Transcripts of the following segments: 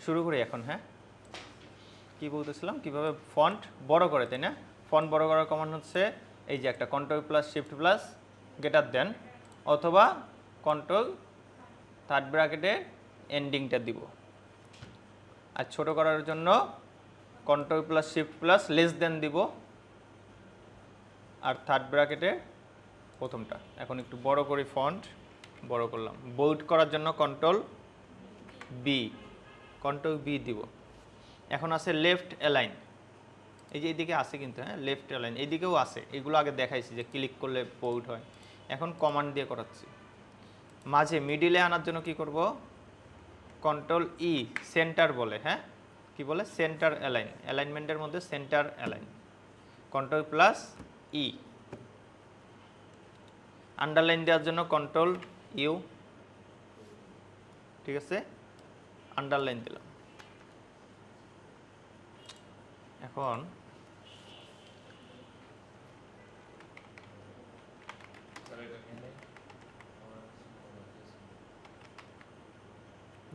শুরু করি এখন। হ্যাঁ, কি বলতেছিলাম, কিভাবে ফন্ট বড় করে, তাই না? ফন্ট বড় করার কমান্ড হচ্ছে এই যে একটা control plus shift plus greater than, অথবা কন্ট্রোল থার্ড ব্র্যাকেটে এন্ডিংটা দিব। আর ছোট করার জন্য control plus shift plus less than দিব, আর থার্ড ব্র্যাকেটে প্রথমটা। এখন একটু বড় করি, ফন্ট বড় করলাম। বোল্ড করার জন্য কন্ট্রোল বি দিব। এখন আছে লেফট অ্যালাইন, এই যে এইদিকে আছে কিন্তু, হ্যাঁ লেফট অ্যালাইন এইদিকেও আছে, এগুলো আগে দেখাইছি যে ক্লিক করলে বোল্ড হয়। এখন কমান্ড দিয়ে করাচ্ছি। মাঝে মিডিলে আনার জন্য কি করব, কন্ট্রোল ই সেন্টার বলে, হ্যাঁ কি বলে, সেন্টার অ্যালাইন, অ্যালাইনমেন্টের মধ্যে centre align, control plus E. Underline দেওয়ার জন্য কন্ট্রোল ইউ, ঠিক আছে, আন্ডারলাইন দিলাম। এখন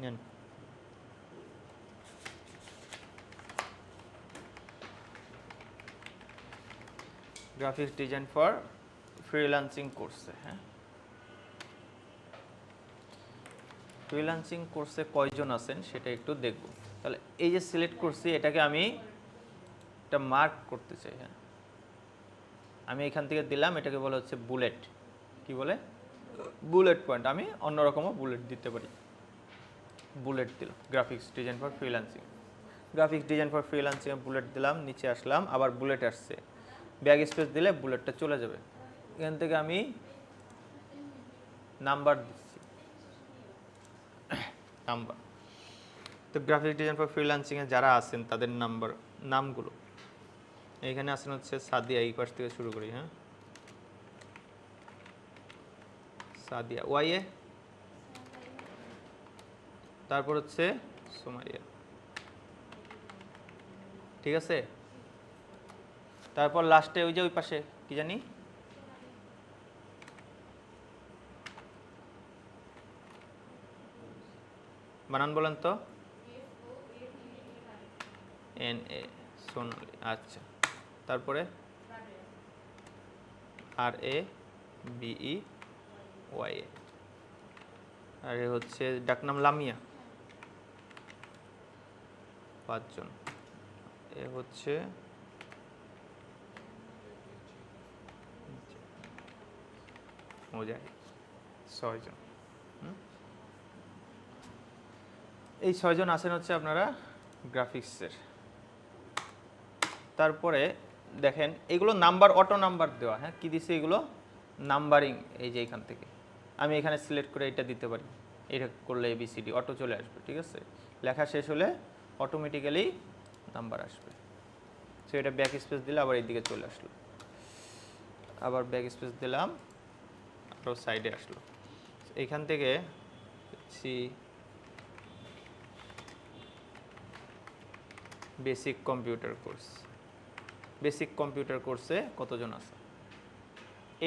নেন, গ্রাফিক্স ডিজাইন ফর ফ্রিল্যান্সিং কোর্সে। হ্যাঁ, ফ্রিল্যান্সিং কোর্সে কয়জন আছেন সেটা একটু দেখব। তাহলে এই যে সিলেক্ট করছি, এটাকে আমি একটা মার্ক করতে চাই। হ্যাঁ, আমি এখান থেকে দিলাম, এটাকে বলা হচ্ছে বুলেট। কি বলে, বুলেট পয়েন্ট। আমি অন্যরকমও বুলেট দিতে পারি, বুলেট দিলাম। Graphics design for freelancing, graphics design for freelancing bullet দিলাম, নিচে আসলাম, আবার বুলেট আসছে, ব্যাক স্পেস দিলে বুলেটটা চলে যাবে। এখান থেকে আমি নাম্বার দিচ্ছি, নাম্বার। তো গ্রাফিক্স ডিজাইন ফর ফ্রিল্যান্সিংয়ে যারা আছেন তাদের নামগুলো এইখানে আছেন হচ্ছে সাদিয়া, এই পাশ থেকে শুরু করি। হ্যাঁ, সাদিয়া ওয়াইএ, তারপর হচ্ছে সুমাইয়া, ঠিক আছে। তারপর লাস্টে ওই যে ওই পাশে কি জানি, বানান বলেন তো, এন এ, সোনালি, আচ্ছা। তারপরে আর এ বিই ওয়াই এ, আর এ হচ্ছে ডাকনাম লামিয়া, 5 জন। এ হচ্ছে মুজাহিদ, 6 জন। এই 6 জন আছেন হচ্ছে আপনারা গ্রাফিক্সের। তারপরে দেখেন এগুলো নাম্বার, অটো নাম্বার দেওয়া। হ্যাঁ, কি দিছে এগুলো, নাম্বারিং। এই যে এখান থেকে আমি এখানে সিলেক্ট করে এটা দিতে পারি, এটা করলে এবিসিডি অটো চলে আসবে, ঠিক আছে। লেখা শেষ হলে অটোমেটিক্যালি নাম্বার আসবে। সো এটা ব্যাক স্পেস দিলে আবার এইদিকে চলে আসলো, আবার ব্যাক স্পেস দিলাম, আরও সাইডে আসলো। এইখান থেকে basic computer course, basic computer কোর্সে কতজন আছে,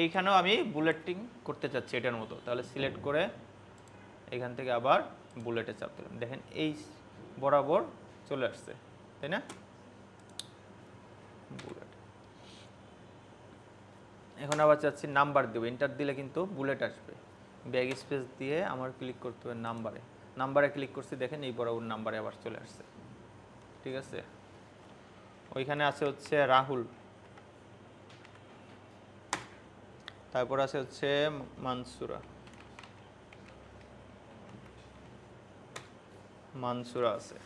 এইখানেও আমি বুলেটিং করতে চাচ্ছি এটার মতো। তাহলে সিলেক্ট করে এখান থেকে আবার বুলেটে চাপ দিলাম, দেখেন এই বরাবর চলে আসছে, তাই না, বুলেট। এখন আবার চাচ্ছি নাম্বার দেবো, এন্টার দিলে কিন্তু বুলেট আসবে। ব্যাক স্পেস দিয়ে আমার ক্লিক করতে হবে নাম্বারে, নাম্বারে ক্লিক করছি, দেখেন এই বরাবর নাম্বারে আবার চলে আসছে, ঠিক আছে। ওইখানে আছে হচ্ছে রাহুল, তারপর আছে হচ্ছে মানসুরা আছে,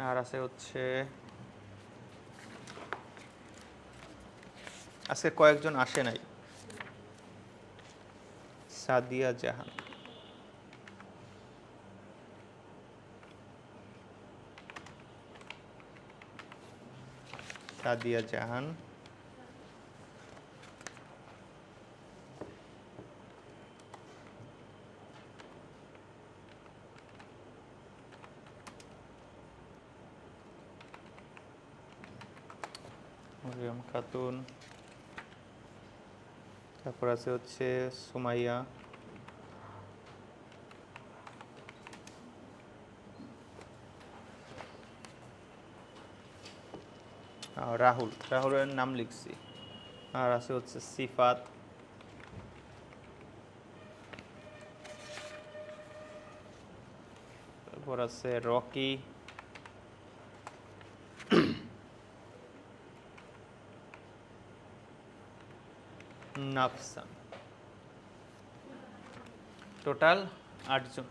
আর আছে হচ্ছে আজকে কয়েকজন আসে নাই, সাদিয়া জাহান, সাদিয়া জাহান, মরিয়ম খাতুন, তারপর আছে হচ্ছে সুমাইয়া, রাহুল, রাহুলের নাম লিখছি। আর আছে হচ্ছে সিফাত, তারপর আছে রকি, নাফসান, টোটাল 8 জন।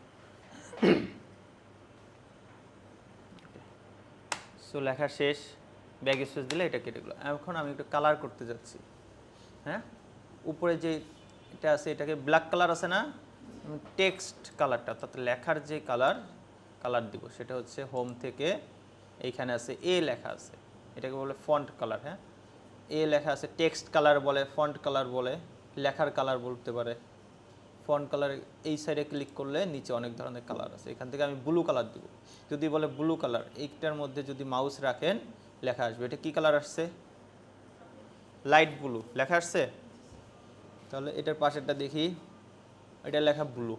সো লেখা শেষ, ব্যাক স্পেস দিলে এটা কেটে গেলো। এখন আমি একটু কালার করতে যাচ্ছি। হ্যাঁ, উপরে যে এটা আছে এটাকে ব্ল্যাক কালার আছে না, টেক্সট কালারটা অর্থাৎ লেখার যে কালার দিব সেটা হচ্ছে হোম থেকে এইখানে আছে এ লেখা আছে, এটাকে বলে ফন্ট কালার। হ্যাঁ, এ লেখা আছে, টেক্সট কালার বলে, ফন্ট কালার বলে, লেখার কালার বলতে পারে। ফন্ট কালার এই সাইডে ক্লিক করলে নিচে অনেক ধরনের কালার আছে, এখান থেকে আমি ব্লু কালার দিব। যদি বলে ব্লু কালার, এইটার মধ্যে যদি মাউস রাখেন লেখা আসবে। এটা কি কালার আসছে? লাইট ব্লু লেখা আসছে। তাহলে এটার পাশেরটা দেখি, এটা লেখা ব্লু।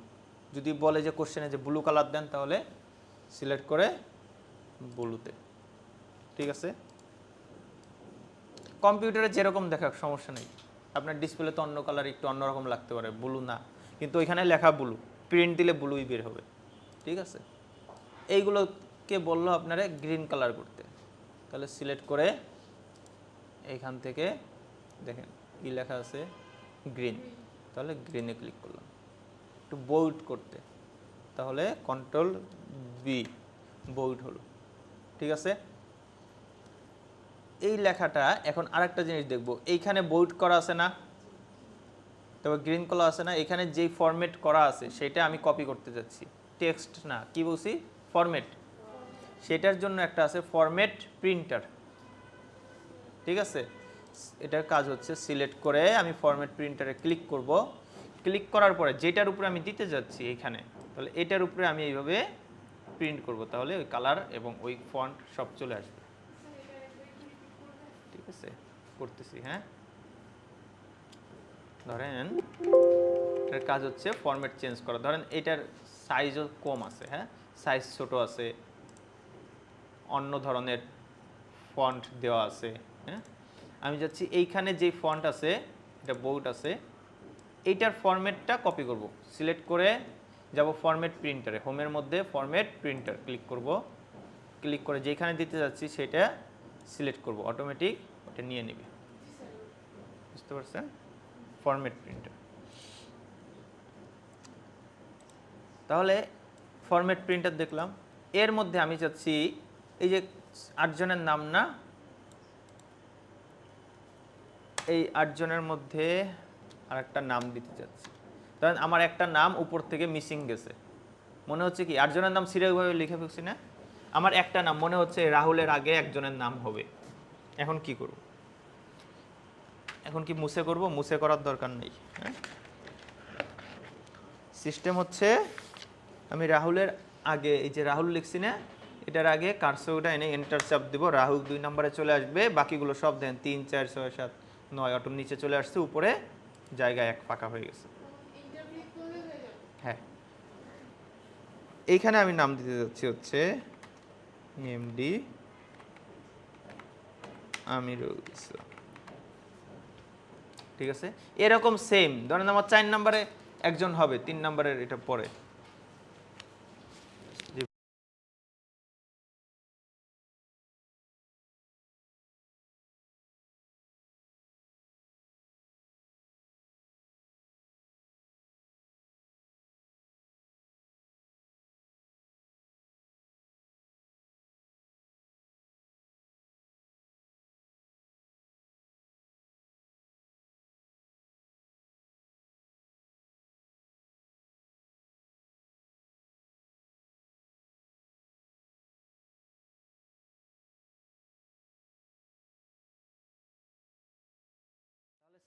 যদি বলে যে কোশ্চেনে যে ব্লু কালার দেন, তাহলে সিলেক্ট করে ব্লুতে। ঠিক আছে, কম্পিউটারে যেরকম দেখা সমস্যা নেই। আপনার ডিসপ্লে তো অন্য কালার একটু অন্যরকম লাগতে পারে, ব্লু না, কিন্তু ওইখানে লেখা ব্লু, প্রিন্ট দিলে ব্লুই বের হবে। ঠিক আছে, এইগুলোকে বললো আপনারা গ্রিন কালার করতে। তাহলে সিলেক্ট করে এইখান থেকে দেখেন কি লেখা আছে, গ্রিন। তাহলে গ্রিনে ক্লিক করলাম। একটু বোল্ড করতে, তাহলে কন্ট্রোল বি, বোল্ড হলো। ঠিক আছে, এই লেখাটা এখন আরেকটা জিনিস দেখব, এইখানে বোল্ড করা আছে না, তবে গ্রিন কালার আছে না, এখানে যেই ফরম্যাট করা আছে সেটা আমি কপি করতে যাচ্ছি। টেক্সট না, কি বলছি, ফরম্যাট। সেটার জন্য একটা আছে ফরম্যাট প্রিন্টার। ঠিক আছে, এটার কাজ হচ্ছে সিলেক্ট করে আমি ফরম্যাট প্রিন্টারে ক্লিক করব। ক্লিক করার পরে যেটার উপরে আমি দিতে যাচ্ছি এইখানে, তাহলে এটার উপরে আমি এইভাবে প্রিন্ট করব, তাহলে ওই কালার এবং ওই ফন্ট সব চলে আসবে। ঠিক আছে, করতেছি। হ্যাঁ, ধরেন এটার কাজ হচ্ছে ফরম্যাট চেঞ্জ করা। ধরেন এটার সাইজও কম আছে, হ্যাঁ, সাইজ ছোট আছে, অন্য ধরনের ফন্ট দেওয়া আছে। হ্যাঁ, আমি যাচ্ছি এইখানে যেই ফন্ট আছে, এটা বোল্ড আছে, এইটার ফরম্যাটটা কপি করব। সিলেক্ট করে যাব ফরম্যাট প্রিন্টারে, হোমের মধ্যে ফরম্যাট প্রিন্টার ক্লিক করব। ক্লিক করে যেখানে দিতে যাচ্ছি সেটা সিলেক্ট করব, অটোমেটিক ওটা নিয়ে নেবে। বুঝতে পারছেন, ফরম্যাট প্রিন্টার। তাহলে ফরম্যাট প্রিন্টার দেখলাম, এর মধ্যে আমি চাচ্ছি এই যে 8 জনের নাম না, এই 8 জনের মধ্যে আরেকটা নাম দিতে চাচ্ছি। ধরেন আমার একটা নাম উপর থেকে মিসিং গেছে, মনে হচ্ছে কি 8 জনের নাম সিরিয়ালভাবে লিখে ফেলছি না, আমার একটা নাম মনে হচ্ছে রাহুলের আগে একজনের নাম হবে। এখন কি করব? এখন কি মুছে করব? মুছে করার দরকার নেই। হ্যাঁ, সিস্টেম হচ্ছে আমি রাহুলের আগে এই যে রাহুল লিখছি না, এটার আগে কার্সরটা এনে এন্টার চাপ দিব, রাহুল 2 নম্বরে চলে আসবে। বাকিগুলো সব দেন 3 4 6 7 9 অটো নিচে চলে আসছে, উপরে জায়গা 1 ফাঁকা হয়ে গেছে। হ্যাঁ, এইখানে আমি নাম দিতে যাচ্ছি হচ্ছে এমডি আমিরুল ইসলাম। ঠিক আছে, এরকম সেম ধরেন আমার 4 নম্বরে একজন হবে, 3 নম্বরের এটা পরে।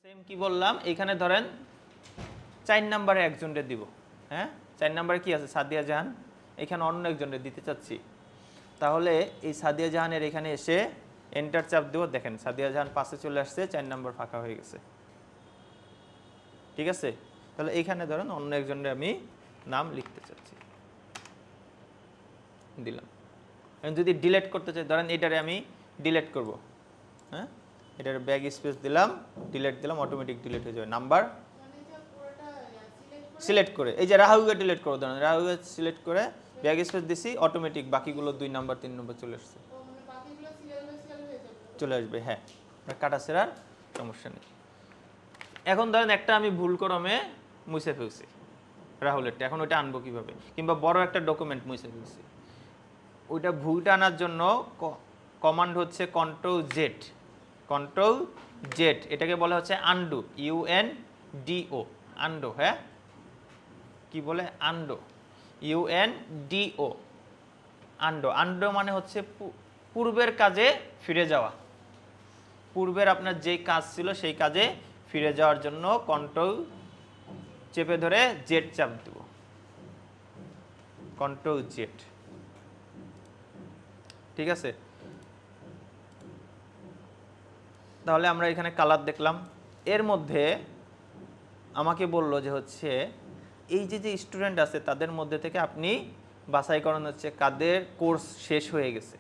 সেম কি বললাম, এখানে ধরেন 4 নম্বরে একজনকে দিব। হ্যাঁ, 4 নম্বরে কি আছে, সাদিয়া জাহান, এখানে অন্য একজনকে দিতে চাচ্ছি। তাহলে এই সাদিয়া জাহানের এখানে এসে এন্টার চাপ দেবো, দেখেন সাদিয়া জাহান পাশে চলে আসছে, 4 নম্বর ফাঁকা হয়ে গেছে। ঠিক আছে, তাহলে এইখানে ধরেন অন্য একজনের আমি নাম লিখতে চাচ্ছি, দিলাম। যদি ডিলিট করতে চাই, ধরেন এটারে আমি ডিলিট করব, হ্যাঁ, এটার ব্যাক স্পেস দিলাম, ডিলিট দিলাম, অটোমেটিক ডিলিট হয়ে যাবে। নাম্বার সিলেক্ট করে এই যে রাহুকে ডিলিট করো, ধরেন রাহুকে সিলেক্ট করে ব্যাক স্পেস দিছি, অটোমেটিক বাকিগুলো 2 নাম্বার 3 নম্বর চলে আসছে, চলে আসবে। হ্যাঁ, কাটাছেড়ার সমস্যা নেই। এখন ধরেন একটা আমি ভুল ক্রমে মুছে ফেলছি রাহুলেরটা, এখন ওইটা আনবো কিভাবে? কিংবা বড় একটা ডকুমেন্ট মুছে ফেলছি, ওইটা ভুলটা আনার জন্য কমান্ড হচ্ছে কন্ট্রোল জেড। কন্ট্রোল জেড, এটাকে বলা হচ্ছে আনডু, UNDO, আনডো। হ্যাঁ, কি বলে? Undo, UNDO, undo. আনডো মানে হচ্ছে পূর্বের কাজে ফিরে যাওয়া। পূর্বের আপনার যেই কাজ ছিল সেই কাজে ফিরে যাওয়ার জন্য কন্ট্রোল চেপে ধরে জেড চাপ দেব, কন্ট্রোল জেড। ঠিক আছে, তাহলে আমরা এখানে কালার দেখলাম। এর মধ্যে আমাকে বললো যে হচ্ছে এই যে স্টুডেন্ট আছে তাদের মধ্যে থেকে আপনি বাছাই করানো হচ্ছে কাদের কোর্স শেষ হয়ে গেছে।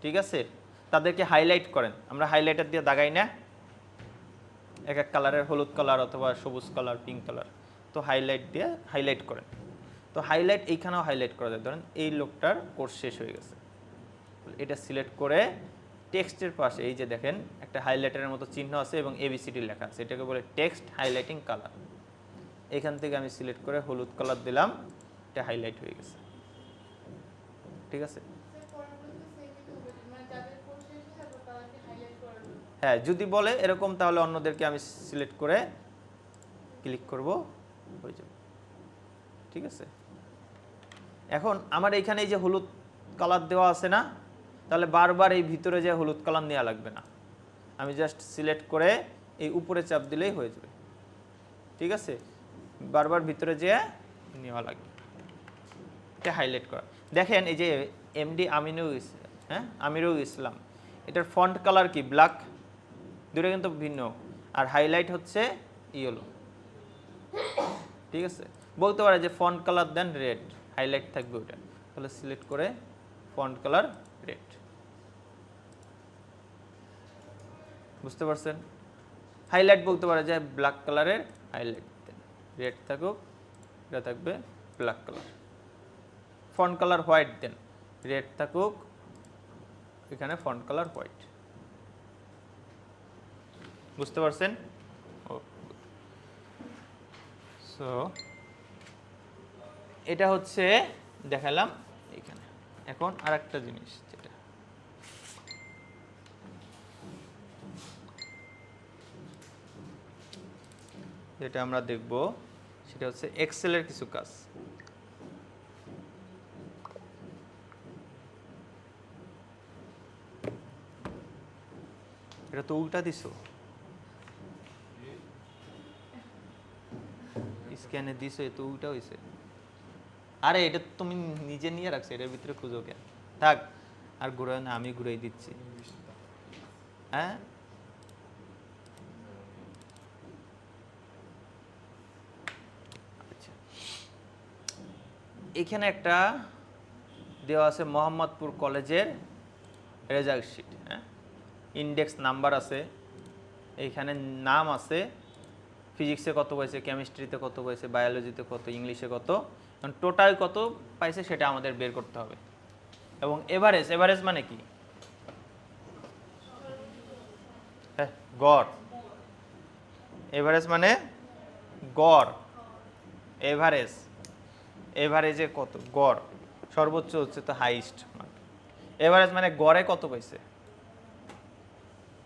ঠিক আছে, তাদেরকে হাইলাইট করেন। আমরা হাইলাইটার দিয়ে দাগাই না, এক এক কালারের, হলুদ কালার অথবা সবুজ কালার, পিঙ্ক কালার, তো হাইলাইট দিয়ে হাইলাইট করেন। তো হাইলাইট এইখানেও হাইলাইট করা যায়। ধরেন এই লোকটার কোর্স শেষ হয়ে গেছে, এটা সিলেক্ট করে টেক্সটের পাশে এই যে দেখেন একটা হাইলাইটারের মতো চিহ্ন আছে এবং ABCD লেখা আছে, এটাকে বলে টেক্সট হাইলাইটিং কালার। এখান থেকে আমি সিলেক্ট করে হলুদ কালার দিলাম, এটা হাইলাইট হয়ে গেছে। ঠিক আছে, হ্যাঁ যদি বলে এরকম তাহলে অন্যদেরকে আমি সিলেক্ট করে ক্লিক করব, হয়ে যাবে। ঠিক আছে, এখন আমার এইখানে এই যে হলুদ কালার দেওয়া আছে না, তাহলে বারবার এই ভিতরে যে হলুদ কালার নেওয়া লাগবে না, আমি জাস্ট সিলেক্ট করে এই উপরে চাপ দিলেই হয়ে যাবে। ঠিক আছে, বারবার ভিতরে যে নেওয়া লাগবে, এটা হাইলাইট করা। দেখেন এই যে MD আমিরুল ইসলাম, এটার ফন্ট কালার কি? ব্ল্যাক, দুটো কিন্তু ভিন্ন, আর হাইলাইট হচ্ছে ইয়েলো। ঠিক আছে, বলতে পারে যে ফন্ট কালার দেন রেড, হাইলাইট থাকবে ওটা, তাহলে সিলেক্ট করে ফন্ট কালার রেড। বুঝতে পারছেন? হাইলাইট বলতে পারে যে ব্ল্যাক কালারের হাইলাইট দেন, রেড থাকুক, এটা থাকবে black colour. Font colour white দেন, রেড থাকুক, এখানে ফন্ট কালার হোয়াইট। বুঝতে পারছেন? সো এটা হচ্ছে দেখালাম এখানে। এখন আরেকটা জিনিস যেটা আমরা দেখব সেটা হচ্ছে এক্সেলের কিছু কাজ। এটা তো উল্টা দিছো, স্ক্যানে দিছো, এ তো উল্টা হয়েছে। আরে এটা তুমি নিজে নিয়ে রাখছো, এটার ভিতরে খুঁজো কেন? থাক, আর ঘুরাই না, আমি ঘুরাই দিচ্ছি। হ্যাঁ, আচ্ছা, এখানে একটা দেওয়া আছে মোহাম্মদপুর কলেজের রেজাল্ট শিট। হ্যাঁ, ইন্ডেক্স নাম্বার আছে, এইখানে নাম আছে, ফিজিক্সে কত পাইছে, কেমিস্ট্রিতে কত পাইছে, বায়োলজিতে কত, ইংলিশে কত, টোটাল কত পাইছে সেটা আমাদের বের করতে হবে। এবং এভারেজ, এভারেজ মানে কি? হ্যাঁ, গড়। এভারেজ মানে গড়, এভারেজ, এভারেজে কত, গড়, সর্বোচ্চ হচ্ছে তো হাইস্ট। এভারেজ মানে গড়ে কত পাইছে।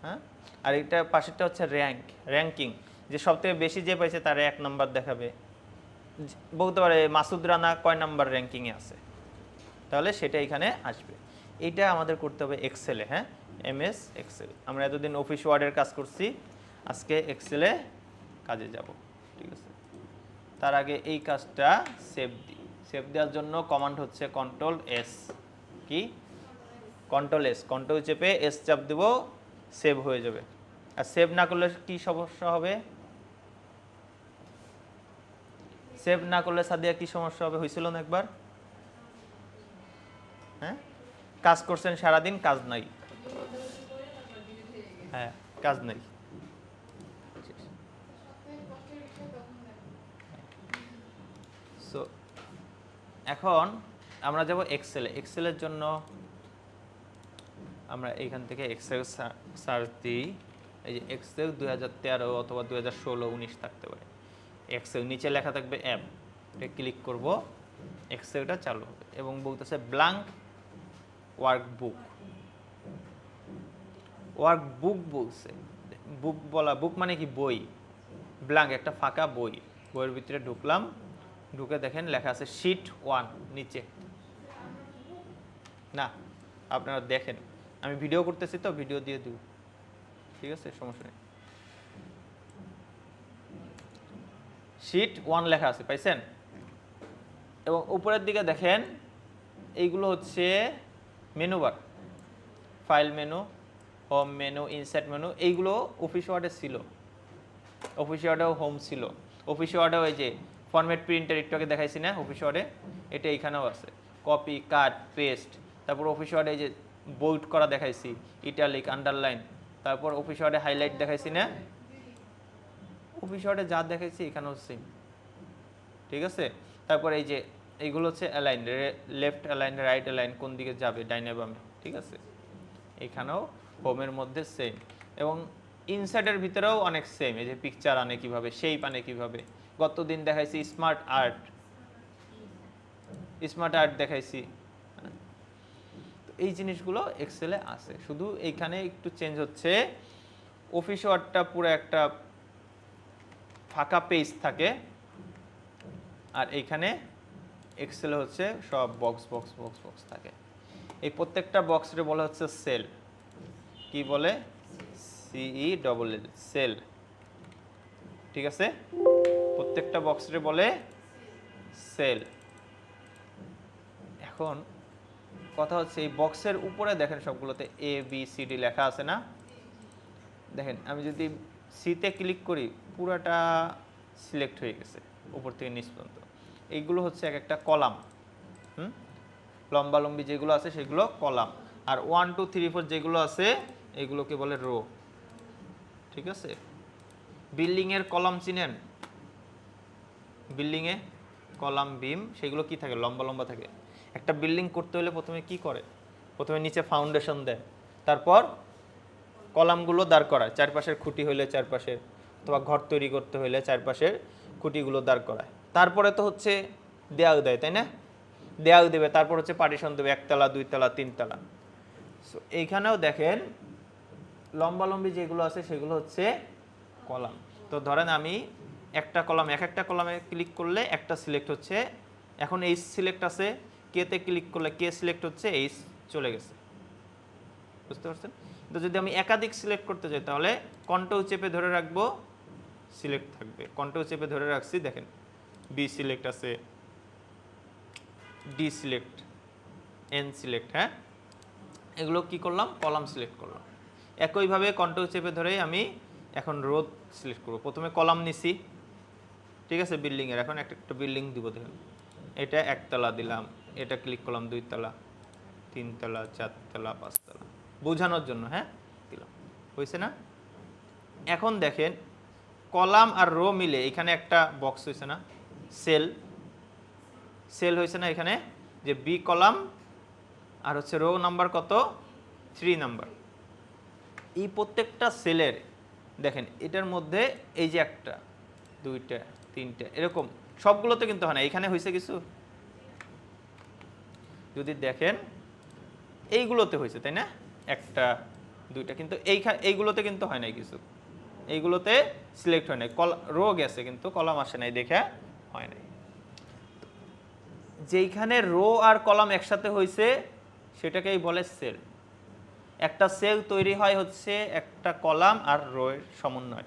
হ্যাঁ, আর এটা পাশেরটা হচ্ছে র্যাঙ্ক, র্যাঙ্কিং, যে সবথেকে বেশি যে পাইছে তার 1 নাম্বার দেখাবে। বলতে পারে মাসুদ রানা কয় নাম্বার র্যাঙ্কিংয়ে আছে, তাহলে সেটা এখানে আসবে। এইটা আমাদের করতে হবে এক্সেলে। হ্যাঁ, MS এক্সেল। আমরা এতদিন অফিস ওয়ার্ডের কাজ করছি, আজকে এক্সেলে কাজে যাব। ঠিক আছে, তার আগে এই কাজটা সেভ দিই। সেভ দেওয়ার জন্য কমান্ড হচ্ছে কন্ট্রোল S। কি? কন্ট্রোল S, কন্ট্রোল চেপে S চাপ দেব, সেভ হয়ে যাবে। আর সেভ না করলে কি সমস্যা হবে? সেভ না করলে সাদিয়া কি সমস্যা হবে, হয়েছিল না একবার? হ্যাঁ, কাজ করছেন সারাদিন, কাজ নাই, হ্যাঁ, কাজ নেই। সো এখন আমরা যাব এক্সেলে। এক্সেলের জন্য আমরা এইখান থেকে এক্সেল সার্চ দিই। এই যে এক্সেল 2013 অথবা 2016-19 থাকতে পারে। এক্সেল নিচে লেখা থাকবে অ্যাপ, এটা ক্লিক করব, এক্সেলটা চালু হবে এবং বলতেছে ব্ল্যাঙ্ক ওয়ার্কবুক। ওয়ার্কবুক বলছে, বুক বলা, বুক মানে কি বই, ব্ল্যাঙ্ক একটা ফাঁকা বই। বইয়ের ভিতরে ঢুকলাম, ঢুকে দেখেন লেখা আছে শীট 1 নিচে। না, আপনারা দেখেন, আমি ভিডিও করতেছি তো, ভিডিও দিয়ে দিব, ঠিক আছে, সমস্যা নেই। শীট 1 লেখা আছে, পাইছেন? এবং উপরের দিকে দেখেন এইগুলো হচ্ছে menu bar, file menu, home menu, insert menu, এইগুলো অফিস ওয়ার্ডে ছিল। অফিস ওয়ার্ডেও হোম ছিল, অফিস ওয়ার্ডেও এই যে ফরম্যাট প্রিন্টার একটু আগে দেখাইছি না অফিস ওয়ার্ডে, এটা এইখানেও আছে, কপি, কাট, পেস্ট। তারপর অফিস ওয়ার্ডে এই যে বোল্ড করা দেখাইছি, ইটালিক, আন্ডারলাইন। তারপর অফিস ওয়ার্ডে হাইলাইট দেখাইছি না, অফিস ওয়ার্ডে যা দেখাইছি এখানেও সেম, ঠিক আছে। তারপর এই যে এইগুলো হচ্ছে align, left align, right align, কোন দিকে যাবে, ডাইনে বামে, ঠিক আছে। এখানেও হোমের মধ্যে সেম, এবং ইনসার্টের ভিতরেও অনেক সেম। এই যে পিকচার আনে কিভাবে, শেপ আনে কিভাবে, গতদিন দেখাইছি স্মার্ট আর্ট, স্মার্ট আর্ট দেখাইছি। তো এই জিনিসগুলো এক্সেলে আছে, শুধু এইখানে একটু চেঞ্জ হচ্ছে, অফিস ওয়ার্ডটা পুরো একটা ফাঁকা পেজ থাকে, আর এইখানে এক্সেলে হচ্ছে সব বক্স বক্স বক্স বক্স থাকে। এই প্রত্যেকটা বক্সে বলা হচ্ছে সেল, কি বলে, CELL, সেল, ঠিক আছে। প্রত্যেকটা বক্সে বলে সেল। এখন কথা হচ্ছে এই বক্সের উপরে দেখেন সবগুলোতে ABCD লেখা আছে না, দেখেন আমি যদি সিতে ক্লিক করি পুরাটা সিলেক্ট হয়ে গেছে উপর থেকে নিচ পর্যন্ত। এইগুলো হচ্ছে এক একটা কলাম, লম্বালম্বি যেগুলো আছে সেগুলো কলাম, আর 1 2 3 4 যেগুলো আছে এগুলোকে বলে রো, ঠিক আছে। বিল্ডিংয়ের কলাম চিনেন, বিল্ডিংয়ে কলাম বিম সেগুলো কি থাকে, লম্বা লম্বা থাকে। একটা বিল্ডিং করতে হলে প্রথমে কি করে, প্রথমে নিচে ফাউন্ডেশন দেয়, তারপর কলামগুলো দাঁড় করায়, চারপাশের খুঁটি হইলে চারপাশের, অথবা ঘর তৈরি করতে হইলে চারপাশের খুঁটিগুলো দাঁড় করায়, তারপরে তো হচ্ছে দেয়াল দেয়, তাই না, দেয়াল দেবে, তারপর হচ্ছে পার্টিশন দেবে, 1 তলা 2 তলা 3 তলা। সো এইখানেও দেখেন লম্বালম্বি যেগুলো আছে সেগুলো হচ্ছে কলাম। তো ধরেন আমি একটা কলাম, এক একটা কলামে ক্লিক করলে একটা সিলেক্ট হচ্ছে, এখন এই সিলেক্ট আছে, কেতে ক্লিক করলে কে সিলেক্ট হচ্ছে, এই চলে গেছে, বুঝতে পারছেন। তো যদি আমি একাধিক সিলেক্ট করতে চাই তাহলে কন্ট্রোল চেপে ধরে রাখবো, সিলেক্ট থাকবে, কন্ট্রোল চেপে ধরে রাখছি, দেখেন বি সিলেক্ট আছে, ডি সিলেক্ট, এন সিলেক্ট, হ্যাঁ, এগুলো কি করলাম, কলাম সিলেক্ট করলাম। একইভাবে কন্ট্রোল চেপে ধরেই আমি এখন রো সিলেক্ট করব। প্রথমে কলাম নিছি, ঠিক আছে, বিল্ডিংয়ের, এখন একটা বিল্ডিং দিব, দেখেন এটা 1 তলা দিলাম, এটা ক্লিক করলাম 2 তলা 3 তলা 4 তলা 5 তলা, বোঝানোর জন্য, হ্যাঁ, দিলাম, হয়েছে না। এখন দেখেন কলাম আর রো মিলে এখানে একটা বক্স হয়েছে না, সেল, সেল হয়েছে না এখানে, যে বি কলাম আর হচ্ছে রো নাম্বার কত, 3 নাম্বার। এই প্রত্যেকটা সেলের দেখেন এটার মধ্যে এই যে একটা, দুইটা, তিনটা, এরকম সবগুলোতে কিন্তু হয় না, এখানে হয়েছে কিছু, যদি দেখেন এইগুলোতে হয়েছে, তাই না, একটা দুইটা, কিন্তু এইগুলোতে কিন্তু হয় নাই কিছু, এইগুলোতে সিলেক্ট হয় নাই, রো গেছে কিন্তু কলাম আসে নাই, দেখে হয় নাই। যেইখানে রো আর কলাম একসাথে হয়েছে সেটাকেই বলে সেল। একটা সেল তৈরি হয় হচ্ছে একটা কলাম আর রো এর সমন্বয়,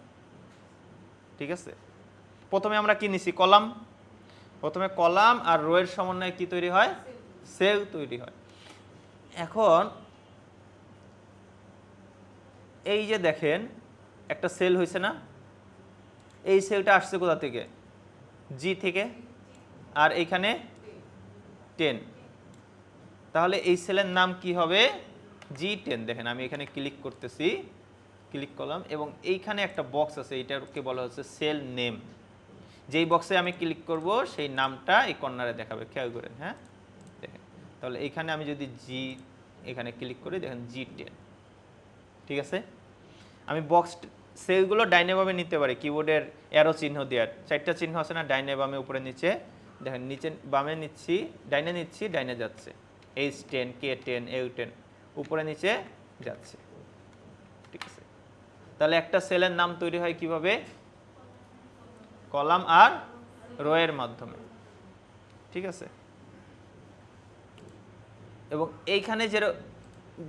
ঠিক আছে। প্রথমে আমরা কি নিছি, কলাম, প্রথমে কলাম আর রো এর সমন্বয়ে কি তৈরি হয়, সেল তৈরি হয়। এখন এই যে দেখেন একটা সেল হয়েছে না, এই সেলটা আসছে কোথা থেকে, জি থেকে, আর এইখানে 10, তাহলে এই সেলের নাম কি হবে, G10। দেখেন আমি এখানে ক্লিক করতেছি, ক্লিক করলাম এবং এইখানে একটা বক্স আছে, এইটাকে বলা হচ্ছে সেল নেম। যেই বক্সে আমি ক্লিক করব সেই নামটা এই কর্নারে দেখাবে, খেয়াল করেন। হ্যাঁ, দেখেন তাহলে এইখানে আমি যদি জি এখানে ক্লিক করি, দেখেন G10। ঠিক আছে, আমি বক্স সেলগুলো ডাইনে বামে নিতে পারি কিবোর্ডের অ্যারো চিহ্ন দেওয়ার। 4টা চিহ্ন আছে না, ডাইনে বামে উপরে নিচে, দেখেন নিচে বামে নিচ্ছি, ডাইনে নিচ্ছি, ডাইনে যাচ্ছে। H10 K10 U10 উপরে নিচে যাচ্ছে। ঠিক আছে, তাহলে একটা সেলের নাম তৈরি হয় কিভাবে? কলাম আর রো এর মাধ্যমে। ঠিক আছে, এবং এইখানে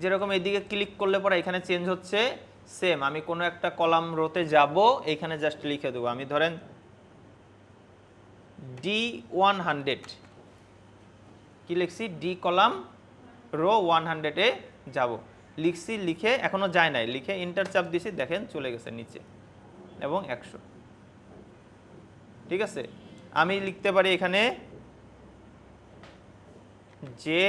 যেরকম এইদিকে ক্লিক করলে পরে এখানে চেঞ্জ হচ্ছে, সেম আমি কোনো একটা কলাম রোতে যাব, এইখানে জাস্ট লিখে দেবো। আমি ধরেন D100 কি লিখছি, ডি কলাম রো 100-এ যাব, লিখছি, লিখে এখনো যায় নাই, লিখে এন্টার চাপ দিছি, দেখেন চলে গেছে নিচে এবং 100। ঠিক আছে, আমি লিখতে পারি এখানে যে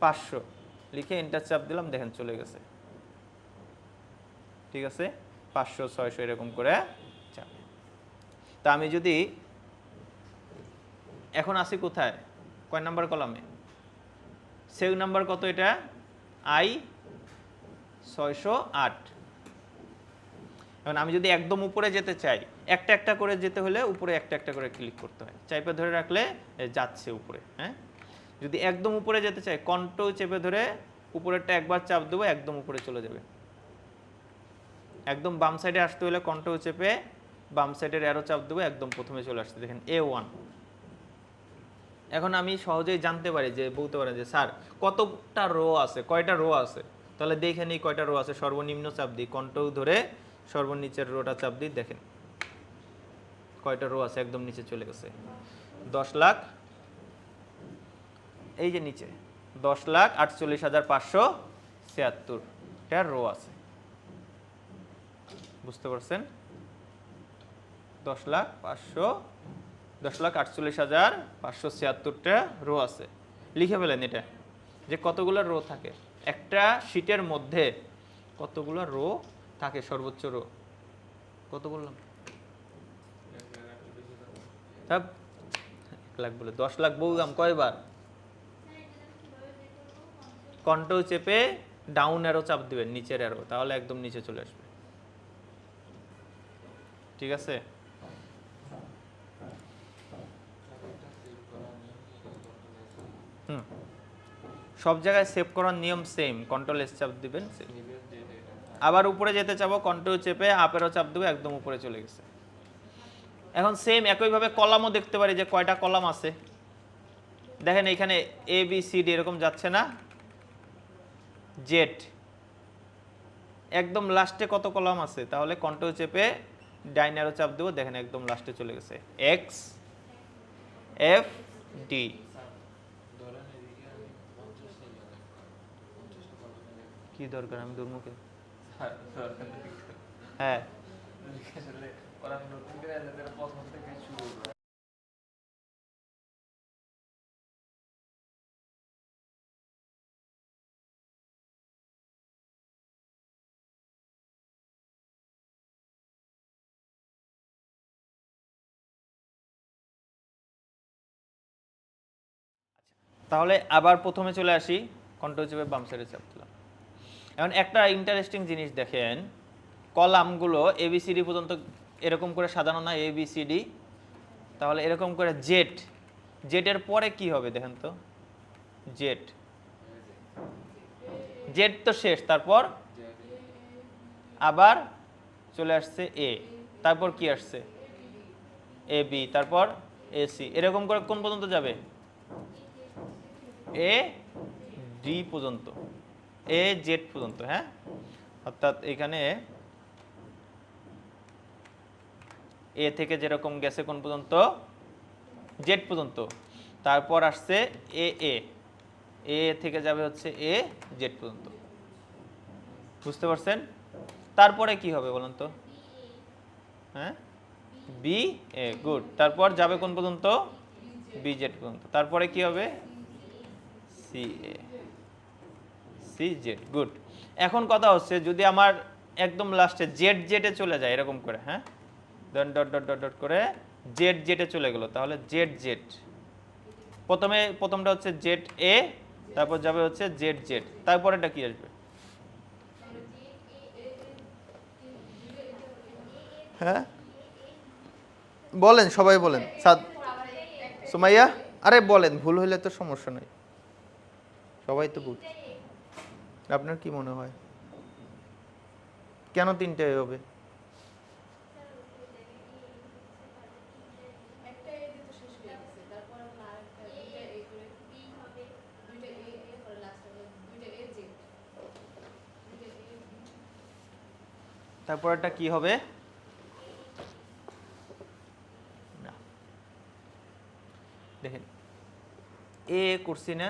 500, লিখে এন্টার চাপ দিলাম, দেখেন চলে গেছে। ঠিক আছে, 500 600 এরকম করে যাবে। তা আমি যদি এখন আসি কোথায়, কয় নাম্বার কলামে, সেল নাম্বার কত, এটা I608। এখন আমি যদি একদম উপরে যেতে চাই, একটা একটা করে যেতে হলে উপরে একটা একটা করে ক্লিক করতে হয়, চাইপে ধরে রাখলে যাচ্ছে উপরে। হ্যাঁ, যদি একদম উপরে যেতে চাই, কন্ট্রোল চেপে ধরে উপরেরটা একবার চাপ দেবো, একদম উপরে চলে যাবে। একদম বাম সাইডে আসতে হলে কন্ট্রোল চেপে বাম সাইডের অ্যারো চাপ দেবো, একদম প্রথমে চলে আসছে, দেখেন A1। এখন আমি সহজেই জানতে পারি, যে বলতে পারেন যে স্যার কতটা রো আছে, কয়টা রো আছে, তাহলে দেখে নিই কয়টা রো আছে। সর্বনিম্ন চাপ দিই, কন্ট্রোল ধরে সর্বনিচের রোটা চাপ দিই, দেখেন কয়টা রো আছে, একদম নিচে চলে গেছে। 10 লাখ, এই যে নিচে 10,48,576 রো আছে। বুঝতে পারছেন, 10,48,576 রো আছে। লিখে ফেলেন এটা, যে কতগুলো রো থাকে একটা শীটের মধ্যে, কতগুলো রো থাকে, সর্বোচ্চ রো কত বললাম, 1 লাখ বলে 10 লাখ বললাম কয়বার, কন্ট্রোল চেপে ডাউন অ্যারো চাপ দিবেন, নিচের অ্যারো, তাহলে একদম নিচে চলে আসবে। ঠিক আছে, সব জায়গায় সেভ করার নিয়ম সেম, কন্ট্রোল এস চাপ দিবেন। আবার উপরে যেতে চাবো, কন্ট্রোল চেপে আপেরও চাপ দেবো, একদম উপরে চলে গেছে। এখন সেম একইভাবে কলামও দেখতে পারি, যে কয়টা কলাম আছে। দেখেন এখানে ABCD এরকম যাচ্ছে না, জেড একদম লাস্টে কত কলাম আছে, তাহলে কন্ট্রোল চেপে ডাইন অ্যারো চাপ দেবো, দেখেন একদম লাস্টে চলে গেছে, XFD। কি দরকার, আমি দুর্মুখে। হ্যাঁ, তাহলে আবার প্রথমে চলে আসি, কন্ট্রোল চেপে বাম সাইডে চাপ দিলাম। এখন একটা ইন্টারেস্টিং জিনিস দেখেন, কলামগুলো ABCD পর্যন্ত এরকম করে সাজানো না, ABCD, তাহলে এরকম করে জেড, জেডের পরে কি হবে দেখেন তো, জেড, জেড তো শেষ, তারপর আবার চলে আসছে A, তারপর কি আসছে AB, তারপর AC, এরকম করে কোন পর্যন্ত যাবে, AD পর্যন্ত, AZ পর্যন্ত। হ্যাঁ, অর্থাৎ এখানে A থেকে যেরকম গেছে কোন পর্যন্ত, Z পর্যন্ত, তারপর আসছে AA, A থেকে যাবে হচ্ছে AZ পর্যন্ত। বুঝতে পারছেন, তারপরে কি হবে বলুন তো, হ্যাঁ BA, গুড, তারপর যাবে কোন পর্যন্ত, BZ পর্যন্ত, তারপরে কি হবে CA, সি জেড, গুড। এখন কথা হচ্ছে যদি আমার একদম লাস্টে জেড জেডে চলে যায় এরকম করে, হ্যাঁ, দেন ডট ডট ডট ডট করে জেড জেডে চলে গেল, তাহলে জেড জেড প্রথমটা হচ্ছে জেড এ, তারপর যাবে হচ্ছে জেড জেড, তারপরেটা কি আসবে? হ্যাঁ বলেন, সবাই বলেন। সুমাইয়া, আরে বলেন, ভুল হইলে তো সমস্যা নাই, সবাই তো বুঝ। আপনার কি মনে হয় কেন তিনটে হবে? তারপর এটা কি হবে? না, দেখেন এ করছি না,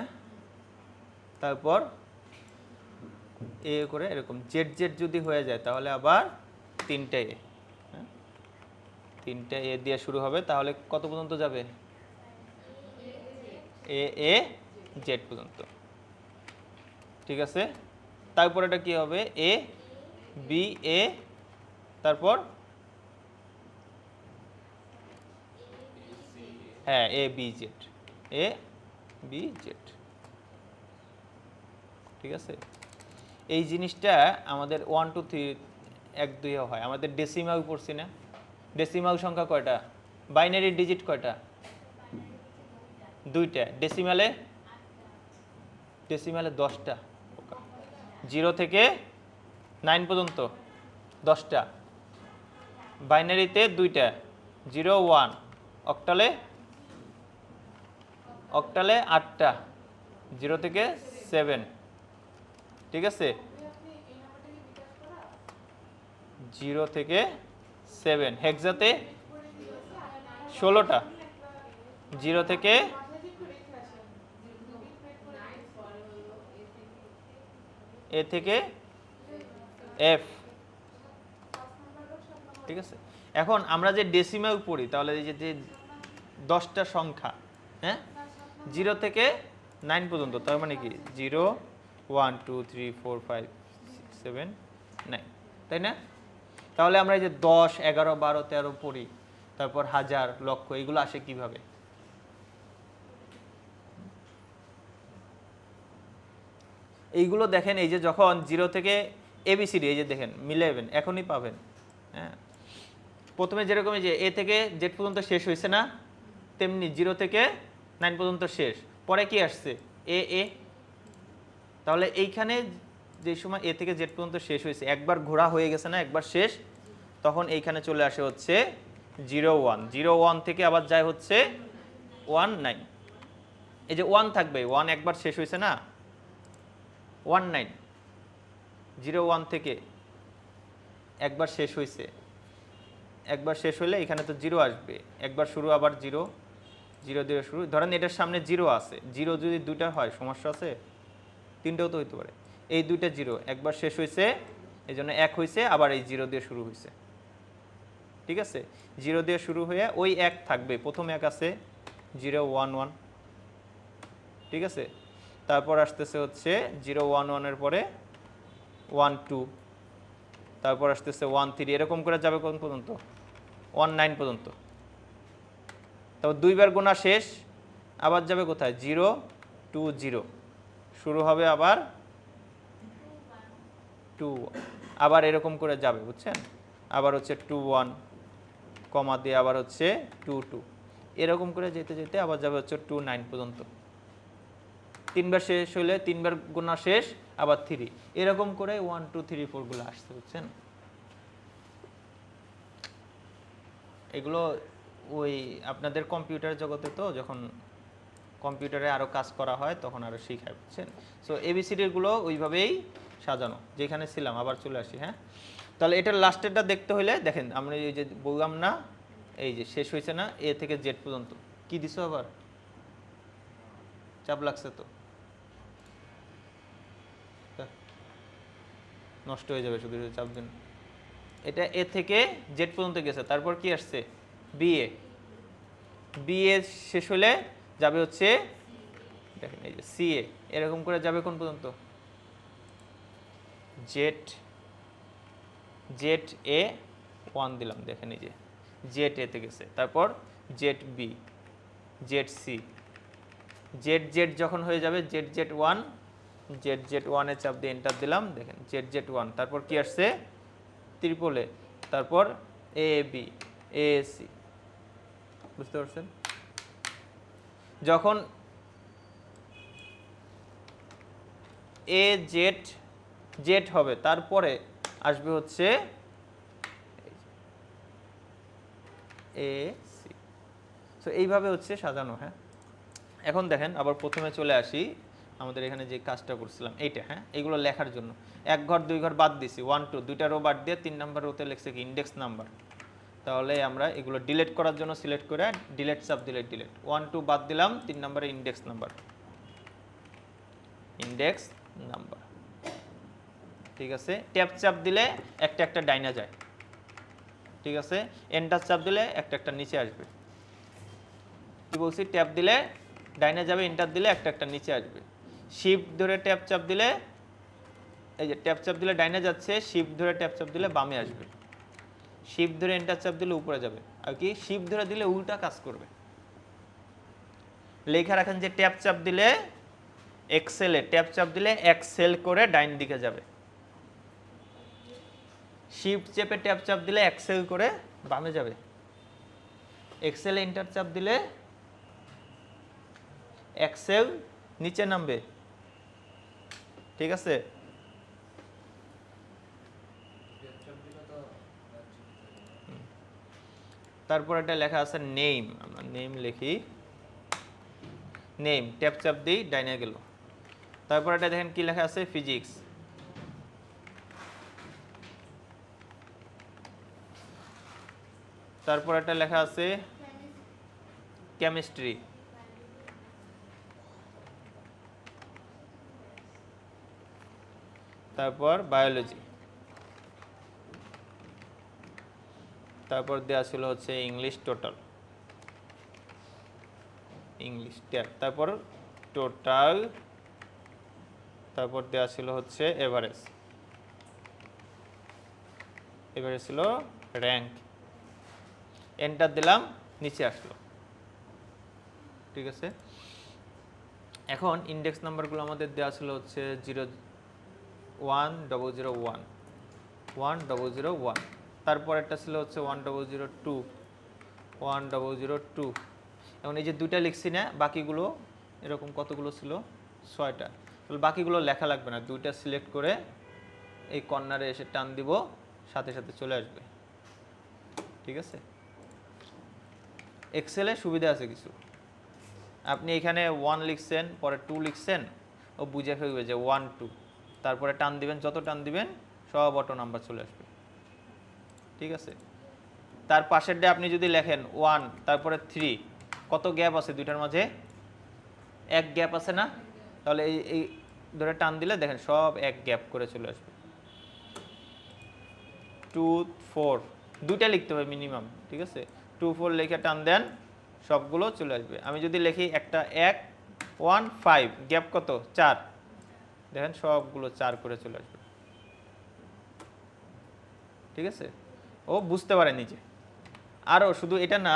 তারপর এ করে এরকম জেড জেড যদি হয়ে যায় তাহলে আবার তিনটে এ, হ্যাঁ, তিনটে এ দিয়ে শুরু হবে, তাহলে কত পর্যন্ত যাবে? এ এ জেড পর্যন্ত, ঠিক আছে। তারপর এটা কি হবে? এ বি এ, তারপর হ্যাঁ A B Z, A B Z, ঠিক আছে। এই জিনিসটা আমাদের 1 2 3 1 2 এ হয়। আমাদের ডেসিমাল পড়ছি না? ডেসিমাল সংখ্যা কয়টা? বাইনারি ডিজিট কয়টা? দুইটা। ডেসিমালে 10টা, 0 থেকে 9 পর্যন্ত 10টা, বাইনারিতে দুইটা 0 1, অক্টালে 8টা 0 থেকে 7, ঠিক আছে। 0 থেকে 7, হেক্সাতে 16টা, 0 থেকে এ থেকে এফ, ঠিক আছে। এখন আমরা যে ডেসিমাল পড়ি, তাহলে এই যে 10টা সংখ্যা, হ্যাঁ, 0 থেকে 9 পর্যন্ত, তার মানে কি 0 1 2 3 4 5 6 7 9, তাই না? তাহলে আমরা এই যে 10 11 12 13 পড়ি, তারপর হাজার লক্ষ, এগুলো আসে কিভাবে? এইগুলো দেখেন, এই যে যখন 0 থেকে এবিসিডি, এই যে দেখেন মিলাবেন, এখনই পাবেন, হ্যাঁ। প্রথমে যেরকম এই যে এ থেকে জেড পর্যন্ত শেষ হয়েছে না, তেমনি 0 থেকে 9 পর্যন্ত শেষ, পরে কি আসছে? এ এ, তাহলে এইখানে যে সময় এ থেকে জেড পর্যন্ত শেষ হয়েছে, একবার ঘোরা হয়ে গেছে না, একবার শেষ, তখন এইখানে চলে আসে হচ্ছে 0 1, 0 1 থেকে আবার যায় হচ্ছে 1 9, এই যে 1 থাকবে, 1 একবার শেষ হয়েছে না, 1 9, 0 1 থেকে একবার শেষ হয়েছে, একবার শেষ হলে এখানে তো 0 আসবে, একবার শুরু আবার 0, 0 দিয়ে শুরু। ধরেন এটার সামনে 0 আছে, 0 যদি দুইটা হয় সমস্যা আছে? তিনটাও তো হইতে পারে। এই দুইটা 0 একবার শেষ হয়েছে, এই জন্য 1 হয়েছে, আবার এই 0 দিয়ে শুরু হয়েছে, ঠিক আছে। 0 দিয়ে শুরু হয়ে ওই 1 থাকবে, প্রথম 1 আছে 0 1 1, ঠিক আছে। তারপর আসতেছে হচ্ছে 0 1 1 এর পরে 1 2, তারপর আসতেছে 1 3, এরকম করে যাবে কোন পর্যন্ত? 1 9 পর্যন্ত। তারপর দুইবার গোনা শেষ, আবার যাবে কোথায়? 0 2 0, শুরু হবে আবার 2, আবার এরকম করে যাবে, বুঝছেন। আবার হচ্ছে 2 1, কমা দিয়ে আবার হচ্ছে 2 2, এরকম করে যেতে যেতে আবার যাবে হচ্ছে 2 9 পর্যন্ত। তিনবার শেষ হলে তিনবার গোনা শেষ, আবার 3, এরকম করে 1 2 3 4 গুলো আসছে, বুঝছেন। এগুলো ওই আপনাদের কম্পিউটার জগতে তো যখন কম্পিউটারে আরও কাজ করা হয় তখন আরও শিখায়, বুঝছেন। সো এবিসিডিগুলো ওইভাবেই সাজানো, যেখানে ছিলাম আবার চলে আসি, হ্যাঁ। তাহলে এটার লাস্টেরটা দেখতে হলে দেখেন, আমরা এই যে বললাম না, এই যে শেষ হয়েছে না এ থেকে জেড পর্যন্ত, কি দিছো আবার? চাপ লাগছে তো, নষ্ট হয়ে যাবে শুধু চাপ দিন। এটা এ থেকে জেড পর্যন্ত গেছে, তারপর কি আসছে? বিএ, বিএ শেষ হলে যাবে হচ্ছে দেখেন এই যে সিএ, এরকম করে যাবে কোন পর্যন্ত? জেড জেড এ 1 দিলাম, দেখেন এই যে জেড এতে গেছে, তারপর Z B, Z C, Z Z যখন হয়ে যাবে জেড জেড 1, জেড জেড 1 এ চাপ দিয়ে এন্টার দিলাম, দেখেন জেড জেড 1, তারপর কি আসছে ট্রিপল এ, তারপর এ বি, এ সি, বুঝতে পারছেন? যখন এ জেড জেড হবে তারপরে আসবে হচ্ছে এ সি। সো এইভাবে হচ্ছে সাজানো। হ্যাঁ, এখন দেখেন আবার প্রথমে চলে আসি, আমাদের এখানে যে কাজটা করছিলাম এইটা। হ্যাঁ, এগুলো লেখার জন্য 1 ঘর 2 ঘর বাদ দিছি, 1 2 দুইটা রো বাদ দিয়ে 3 নাম্বার রোতে লিখছে কি ইন্ডেক্স নাম্বার। তাহলে আমরা এগুলো ডিলিট করার জন্য সিলেক্ট করে ডিলিট সাব ডিলিট ডিলিট 1 2 বাদ দিলাম, 3 নাম্বারে ইন্ডেক্স নাম্বার, ইন্ডেক্স নাম্বার। ঠিক আছে, ট্যাব চাপ দিলে একটা একটা ডাইনা যায়। ঠিক আছে, এন্টার চাপ দিলে একটা একটা নিচে আসবে। কি বলছি, ট্যাব দিলে ডাইনে যাবে, এন্টার দিলে একটা একটা নিচে আসবে। শিফট ধরে ট্যাব চাপ দিলে, এই যে ট্যাব চাপ দিলে ডাইনে যাচ্ছে, শিফট ধরে ট্যাব চাপ দিলে বামে আসবে, শিফট ধরে এন্টার চাপ দিলে উপরে যাবে। আর কি শিফট ধরে দিলে উল্টা কাজ করবে। লেখা রাখেন যে ট্যাব চাপ দিলে এক্সেলে ট্যাব চাপ দিলে এক্সেল করে ডাইন দিকে যাবে, শিফট চেপে ট্যাব চাপ দিলে এক্সেল করে বামে যাবে, এক্সেল এন্টার চাপ দিলে এক্সেল নিচে নামবে। ঠিক আছে, তারপর একটা লেখা আছে নেম, আমরা নেম লিখি, নেম ট্যাব চাপ দিই ডাইনে গেল। তারপর এটা দেখেন কি লেখা আছে ফিজিক্স, তারপর একটা লেখা আছে কেমিস্ট্রি, তারপর বায়োলজি, তারপর দেওয়া ছিল হচ্ছে ইংলিশ টোটাল, ইংলিশ ট্যাব, তারপর টোটাল, তারপর দেওয়া ছিল হচ্ছে এভারেজ, এভারেজ ছিল র্যাঙ্ক। এন্টার দিলাম, নিচে আসলো। ঠিক আছে, এখন ইন্ডেক্স নাম্বারগুলো আমাদের দেওয়া ছিল হচ্ছে 01001 1001, তারপর একটা ছিল হচ্ছে 1002 1002। এখন এই যে দুইটা লিখছি না, বাকিগুলো এরকম কতগুলো ছিল 6টা, তাহলে বাকিগুলো লেখা লাগবে না, দুইটা সিলেক্ট করে এই কর্নারে এসে টান দিব, সাথে সাথে চলে আসবে। ঠিক আছে, এক্সেলে সুবিধা আছে কিছু, আপনি এখানে 1 লিখছেন, পরে 2 লিখছেন, ও বুঝে ফেলবে যে 1 2, তারপরে টান দিবেন, যত টান দিবেন সব অটো নাম্বার চলে আসবে। ঠিক আছে, তার পাশের ডে আপনি যদি লেখেন 1 তারপরে 3, কত গ্যাপ আছে দুইটার মাঝে, এক গ্যাপ আছে না, তাহলে এই ধরে টান দিলে দেখেন সব এক গ্যাপ করে চলে আসবে। 2 4 দুইটা লিখতে হবে মিনিমাম। ঠিক আছে, 2 4 লিখে টান দেন, সবগুলো চলে আসবে। আমি যদি লিখি একটা 1 1 5, গ্যাপ কত 4, দেখেন সবগুলো 4 করে চলে আসবে। ঠিক আছে, ও বুঝতে পারে নিজে। আরও শুধু এটা না,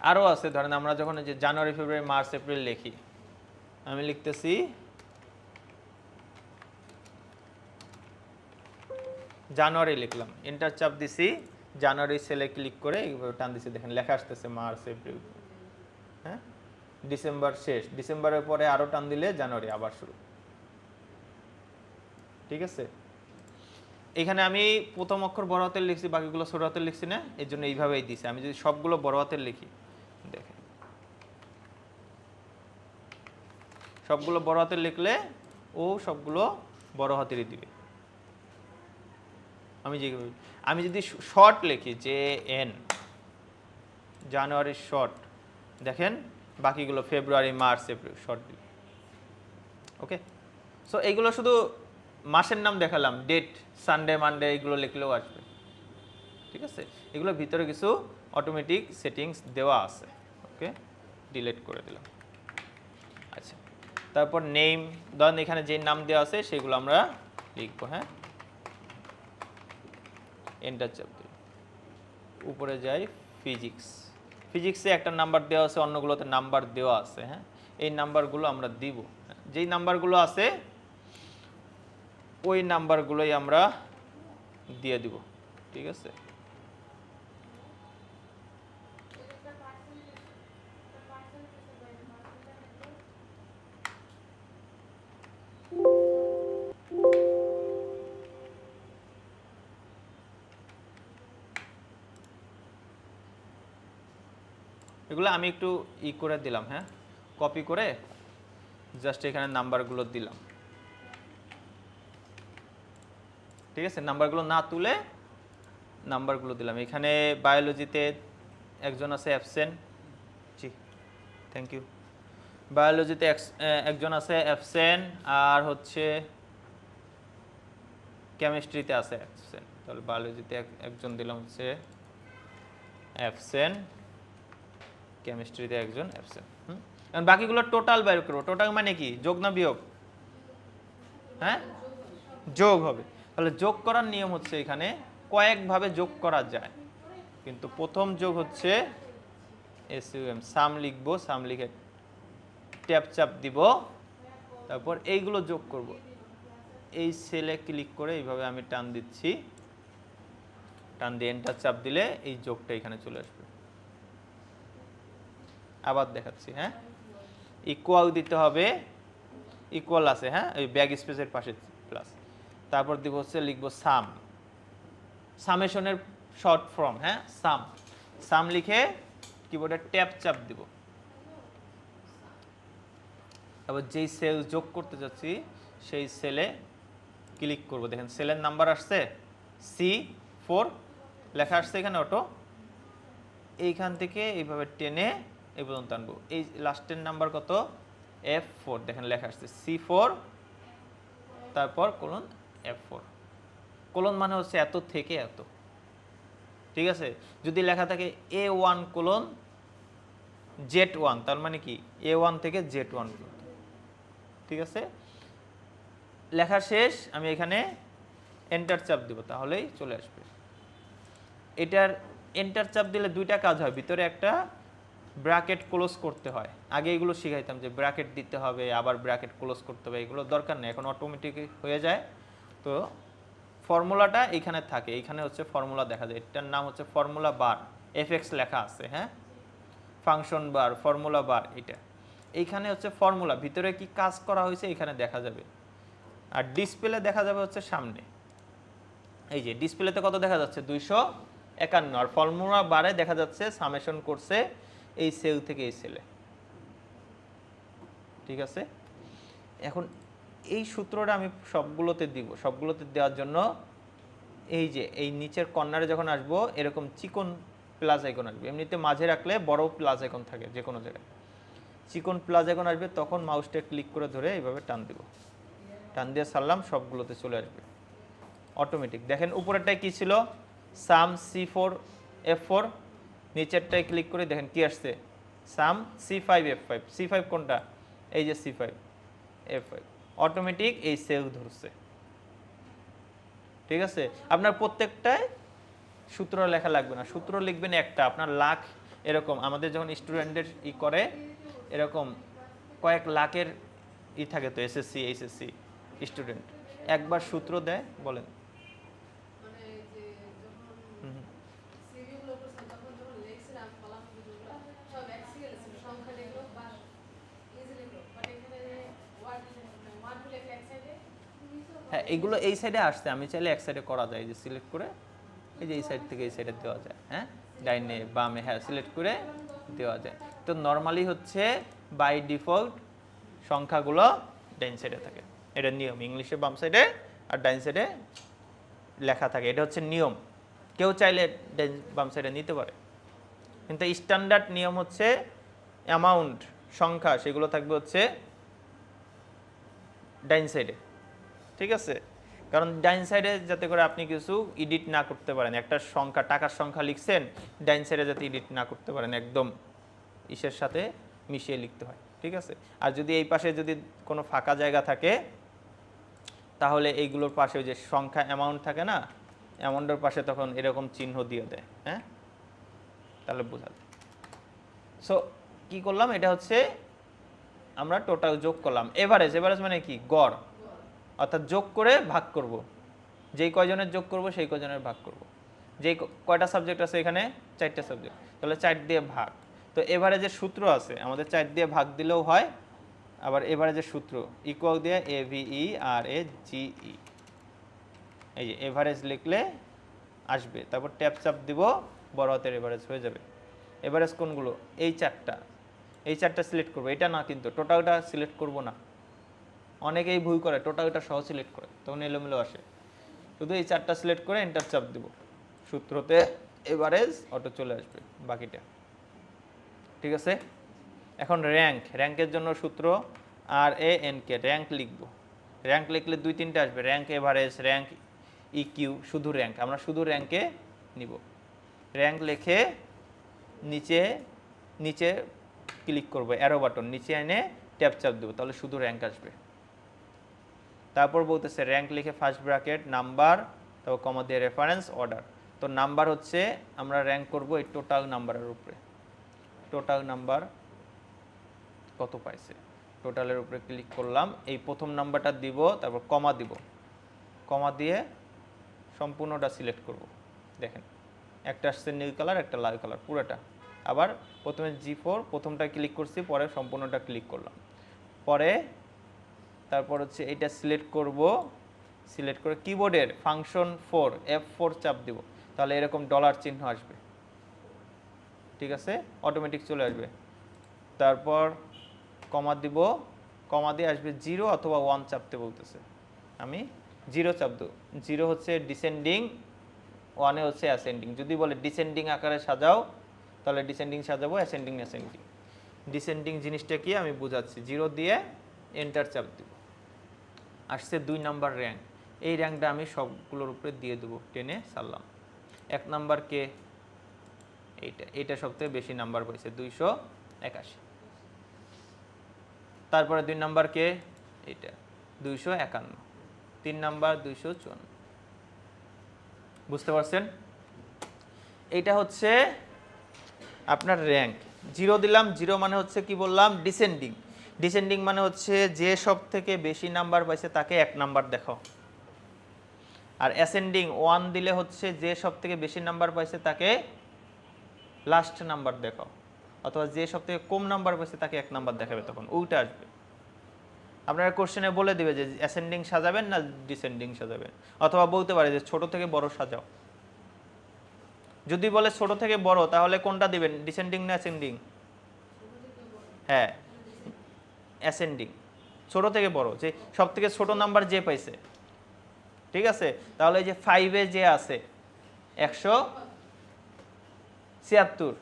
আরও আছে, ধরেন আমরা যখন যে জানুয়ারি ফেব্রুয়ারি মার্চ এপ্রিল লিখি, আমি লিখতেছি জানুয়ারি, লিখলাম, এন্টার চাপ দিছি, জানুয়ারি সেলে ক্লিক করে এইভাবে টান দিছি, দেখেন লেখা আসতেছে মার্চ এপ্রিল। হ্যাঁ, ডিসেম্বর শেষ, ডিসেম্বরের পরে আরও টান দিলে জানুয়ারি আবার শুরু। ঠিক আছে, এখানে আমি প্রথম অক্ষর বড় হাতের লিখছি, বাকিগুলো ছোট হাতের লিখছি না, এই জন্য এইভাবেই দিছি। আমি যদি সবগুলো বড় হাতের লিখি, দেখেন সবগুলো বড় হাতের লিখলে ও সবগুলো বড় হাতেরই দিবে। আমি যদি শর্ট লিখি যে এন, জানুয়ারির শর্ট, দেখেন বাকিগুলো ফেব্রুয়ারি মার্চ এপ্রিল শর্ট দিবে। ওকে, সো এইগুলো শুধু মাসের নাম দেখালাম, ডেট সানডে মানডে এগুলো লিখলেও আসবে। ঠিক আছে, এগুলোর ভিতরে কিছু অটোমেটিক সেটিংস দেওয়া আছে। ওকে, ডিলিট করে দিলাম। আচ্ছা, তারপর নেম, ধরেন এখানে যে নাম দেওয়া আছে সেগুলো আমরা লিখবো, হ্যাঁ, এন্টার চাপ দিই। উপরে যাই, ফিজিক্স, ফিজিক্সে একটা নাম্বার দেওয়া আছে, অন্যগুলোতে নাম্বার দেওয়া আছে, হ্যাঁ, এই নাম্বারগুলো আমরা দিব, যেই নাম্বারগুলো আছে ওই নাম্বারগুলোই আমরা দিয়ে দিব, ঠিক আছে। এগুলো আমি একটু করে দিলাম, হ্যাঁ, কপি করে জাস্ট এখানে নাম্বারগুলো দিলাম, ঠিক আছে। নাম্বারগুলো না তুলে নাম্বারগুলো দিলাম। এখানে বায়োলজিতে একজন আছে অ্যাবসেন্ট, জি থ্যাংক ইউ। বায়োলজিতে একজন আছে অ্যাবসেন্ট, আর হচ্ছে কেমিস্ট্রিতে আছে অ্যাবসেন্ট। তাহলে বায়োলজিতে একজন দিলাম হচ্ছে অ্যাবসেন্ট, কেমিস্ট্রিতে একজন অ্যাবসেন্ট। এখন বাকিগুলো টোটাল বের করবো। টোটাল মানে কি, যোগ না বিয়োগ? হ্যাঁ, যোগ হবে। তাহলে যোগ করার নিয়ম হচ্ছে এখানে কয়েকভাবে যোগ করা যায়, কিন্তু প্রথম যোগ হচ্ছে এসইউএম, সাম লিখবো, সাম লিখে ট্যাপ চাপ দিব, তারপর এইগুলো যোগ করব। এই সেলে ক্লিক করে এইভাবে আমি টান দিচ্ছি, টান দিয়ে এন্টার চাপ দিলে এই যোগটা এখানে চলে আসবে। আবার দেখাচ্ছি, হ্যাঁ, ইকুয়াল দিতে হবে, ইকুয়াল আছে, হ্যাঁ, ওই ব্যাক স্পেসের পাশে প্লাস, তারপর দিব হচ্ছে লিখবো সাম, সামেশনের শর্ট ফর্ম, হ্যাঁ, সাম, সাম লিখে কিবোর্ডে ট্যাপ চাপ দিব। তারপর যেই সেল যোগ করতে যাচ্ছি সেই সেলে ক্লিক করব। দেখেন সেলের নাম্বার আসছে C4 লেখা আসছে এখানে অটো, এইখান থেকে এইভাবে টেনে এই পর্যন্ত আনবো। এই লাস্টের নাম্বার কত, F4, দেখেন লেখা আসছে C4 তারপর কোলন F4, কোলন মানে হচ্ছে এত থেকে এত, ঠিক আছে। যদি লেখা থাকে A1 কোলন Z1, তার মানে কি A1 থেকে Z1, ঠিক আছে। লেখা শেষ, আমি এখানে এন্টার চাপ দিব, তাহলেই চলে আসবে। এটার এন্টার চাপ দিলে দুইটা কাজ হয়, ভিতরে একটা ব্র্যাকেট ক্লোজ করতে হয়। আগে এগুলো শিখাইতাম যে ব্র্যাকেট দিতে হবে, আবার ব্র্যাকেট ক্লোজ করতে হবে, এগুলো দরকার নেই, এখন অটোমেটিক হয়ে যায়। তো ফর্মুলাটা এখানে থাকে, এইখানে হচ্ছে ফর্মুলা দেখা যায়, এটার নাম হচ্ছে ফর্মুলা বার, এফএক্স লেখা আছে, হ্যাঁ, ফাংশন বার, ফর্মুলা বার, এটা এইখানে হচ্ছে ফর্মুলা, ভিতরে কি কাজ করা হয়েছে এখানে দেখা যাবে। আর ডিসপ্লে দেখা যাবে হচ্ছে সামনে, এই যে ডিসপ্লেতে কত দেখা যাচ্ছে 251, আর ফর্মুলা বারে দেখা যাচ্ছে সামেশন করছে এই সেল থেকে এই সেলে, ঠিক আছে। এখন এই সূত্রটা আমি সবগুলোতে দিব, সবগুলোতে দেওয়ার জন্য এই যে এই নিচের কর্নারে যখন আসবো এরকম চিকন প্লাস আইকন আসবে, এমনিতে মাঝে রাখলে বড় প্লাস আইকন থাকে যে কোনো জায়গায়, চিকন প্লাস আইকন আসবে, তখন মাউসটা ক্লিক করে ধরে এইভাবে টান দিব, টান দিয়ে ছাড়লাম, সবগুলোতে চলে আসবে অটোমেটিক। দেখেন উপরেরটায় কি ছিল, সাম C4 F4, নিচেরটায় ক্লিক করে দেখেন কি আসছে, সাম C5 F5, C5 কোনটা, এই যে C5 F5, অটোমেটিক এই সেল ধরছে, ঠিক আছে। আপনার প্রত্যেকটায় সূত্র লেখা লাগবে না, সূত্র লিখবেন একটা, আপনার লাখ এরকম, আমাদের যখন স্টুডেন্টদের করে এরকম কয়েক লাখের থাকে তো, এসএসসি এইচএসসি স্টুডেন্ট, একবার সূত্র দেয়, বলেন। হ্যাঁ, এগুলো এই সাইডে আসছে, আমি চাইলে এক সাইডে করা যায়, যে সিলেক্ট করে এই যে এই সাইড থেকে এই সাইডে দেওয়া যায়, হ্যাঁ, ডাইনে বামে, হ্যাঁ, সিলেক্ট করে দেওয়া যায়। তো নর্মালি হচ্ছে বাই ডিফল্ট সংখ্যাগুলো ডাইন সাইডে থাকে, এটা নিয়ম, ইংলিশে বাম সাইডে আর ডাইন সাইডে লেখা থাকে, এটা হচ্ছে নিয়ম। কেউ চাইলে ডাইন বাম সাইডে নিতে পারে, কিন্তু স্ট্যান্ডার্ড নিয়ম হচ্ছে অ্যামাউন্ট সংখ্যা সেগুলো থাকবে হচ্ছে ডাইন সাইডে, ঠিক আছে। কারণ ডাইন সাইডে যাতে করে আপনি কিছু এডিট না করতে পারেন, একটা সংখ্যা টাকার সংখ্যা লিখছেন, ডাইন সাইডে যাতে এডিট না করতে পারেন, একদম ইসের সাথে মিশিয়ে লিখতে হয়, ঠিক আছে। আর যদি এই পাশে যদি কোনো ফাঁকা জায়গা থাকে তাহলে এইগুলোর পাশে ওই যে সংখ্যা অ্যামাউন্ট থাকে না, অ্যামাউন্টের পাশে তখন এরকম চিহ্ন দিয়ে দেয়, হ্যাঁ, তাহলে বোঝা যায়। সো কি করলাম, এটা হচ্ছে আমরা টোটাল যোগ করলাম। এভারেজ, এভারেজ মানে কি, গড়, অর্থাৎ যোগ করে ভাগ করব, যেই কয়জনের যোগ করব সেই কয়জনের ভাগ করব। যেই কয়টা সাবজেক্ট আছে এখানে, 4টা সাবজেক্ট, তাহলে 4 দিয়ে ভাগ। তো এভারেজের সূত্র আছে আমাদের, 4 দিয়ে ভাগ দিলেও হয়, আবার এভারেজের সূত্র ইকুয়াল দিয়ে AVE আর GE, এই যে এভারেজ লিখলে আসবে, তারপর ট্যাপ চাপ দিব, বড় হাতের এভারেজ হয়ে যাবে। এভারেজ কোনগুলো, এই 4টা, এই 4টা সিলেক্ট করবো, এটা না কিন্তু টোটালটা সিলেক্ট করব না, অনেকেই ভুল করে টোটালটা সহ সিলেক্ট করে, তখন এলোমেলো আসে। শুধু এই 4টা সিলেক্ট করে এন্টার চাপ দিব, সূত্রতে এভারেজ অটো চলে আসবে বাকিটা, ঠিক আছে। এখন র্যাঙ্ক, র্যাঙ্কের জন্য সূত্র RANK, র্যাঙ্ক লিখব। র্যাঙ্ক লিখলে 2-3টা আসবে, র্যাঙ্ক এভারেজ, র্যাঙ্ক EQ, শুধু র্যাঙ্ক, আমরা শুধু র্যাঙ্কে নিব। র্যাঙ্ক লিখে নিচে নিচে ক্লিক করব, অ্যারো বাটন নিচে এনে ট্যাপ চাপ দেবো, তাহলে শুধু র্যাঙ্ক আসবে। তারপর বলতেছে র্যাঙ্ক লিখে ফার্স্ট ব্র্যাকেট নাম্বার, তারপর কমা দিয়ে রেফারেন্স অর্ডার। তো নাম্বার হচ্ছে আমরা র্যাঙ্ক করব এই টোটাল নাম্বারের উপরে, টোটাল নাম্বার কত পাইছে, টোটালের উপরে ক্লিক করলাম, এই প্রথম নাম্বারটা দিব, তারপর কমা দিব, কমা দিয়ে সম্পূর্ণটা সিলেক্ট করব। দেখেন একটা আসছে নীল কালার, একটা লাল কালার, পুরোটা। আবার প্রথমে G4 প্রথমটা ক্লিক করছি, পরে সম্পূর্ণটা ক্লিক করলাম, পরে তারপর হচ্ছে এটা সিলেক্ট করব, সিলেক্ট করে কিবোর্ডের ফাংশন 4 F4 চাপ দিব, তাহলে এরকম ডলার চিহ্ন আসবে, ঠিক আছে, অটোমেটিক চলে আসবে। তারপর কমা দিব, কমা দিয়ে আসবে 0 অথবা 1 চাপতে বলতেছে, আমি 0 চাপ দেব। 0 হচ্ছে ডিসেন্ডিং, 1 হচ্ছে অ্যাসেন্ডিং। যদি বলে ডিসেন্ডিং আকারে সাজাও, তাহলে ডিসেন্ডিং সাজাবো, অ্যাসেন্ডিং অ্যাসেন্ডিং। ডিসেন্ডিং জিনিসটা কি আমি বুঝাচ্ছি, 0 দিয়ে এন্টার চাপ দিব, আসছে 2 নাম্বার র্যাঙ্ক। এই র্যাঙ্কটা আমি সবগুলোর উপরে দিয়ে দেবো, টেনে সারলাম। 1 নাম্বার কে, এইটা, এটা সবথেকে বেশি নাম্বার পাইছে 281। তারপরে 2 নাম্বার কে, এইটা 251। 3 নাম্বার 254। বুঝতে পারছেন, এইটা হচ্ছে আপনার র্যাঙ্ক। 0 দিলাম, 0 মানে হচ্ছে কি বললাম, ডিসেন্ডিং। ডিসেন্ডিং মানে হচ্ছে যে সব থেকে বেশি নাম্বার পাইছে তাকে 1 নাম্বার দেখাও। আর অ্যাসেন্ডিং 1 দিলে হচ্ছে যে সব থেকে বেশি নাম্বার পাইছে তাকে লাস্ট নাম্বার দেখাও, অথবা যে সব থেকে কম নাম্বার পাইছে তাকে 1 নাম্বার দেখাবে, তখন ওইটা আসবে। আপনারা কোশ্চেনে বলে দিবে যে অ্যাসেন্ডিং সাজাবেন না ডিসেন্ডিং সাজাবেন, অথবা বলতে পারে যে ছোট থেকে বড় সাজাও। যদি বলে ছোট থেকে বড়, তাহলে কোনটা দিবেন, ডিসেন্ডিং না অ্যাসেন্ডিং? হ্যাঁ, অ্যাসেন্ডিং, ছোট থেকে বড়, যে সব থেকে ছোট নাম্বার যে পাইছে, ঠিক আছে। তাহলে এই যে 5-এ যে আছে 176,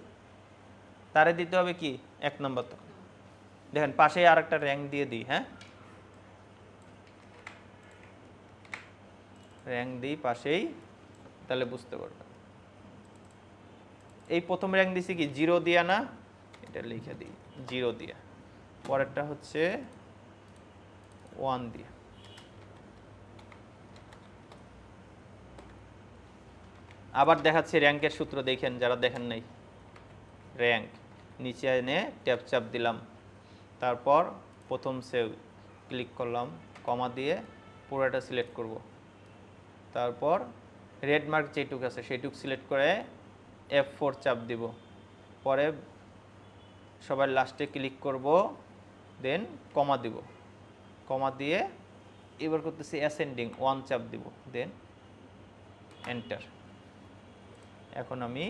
তারে দিতে হবে কি 1 নাম্বার। তো দেখেন পাশে আর একটা র্যাঙ্ক দিয়ে দিই, হ্যাঁ, র্যাঙ্ক দিই পাশেই, তাহলে বুঝতে পারবেন। এই প্রথম র্যাঙ্ক দিছি কি 0 দিয়া না, এটা লিখে দিই 0 দিয়া, পরেরটা হচ্ছে 1 দিয়া। আবার দেখাচ্ছি র্যাঙ্কের সূত্র, দেখেন যারা দেখেন নাই। র্যাঙ্ক নিচে এনে ট্যাপ চাপ দিলাম, তারপর প্রথম সেল ক্লিক করলাম, কমা দিয়ে পুরোটা সিলেক্ট করব, তারপর রেড মার্ক যেটুক আছে সেইটুক সিলেক্ট করে F4 চাপ দিব, পরে সবার লাস্টে ক্লিক করব, দেন কমা দিব, কমা দিয়ে এবার করতেছি অ্যাসেন্ডিং 1 চাপ দিব, দেন এন্টার। এখন আমি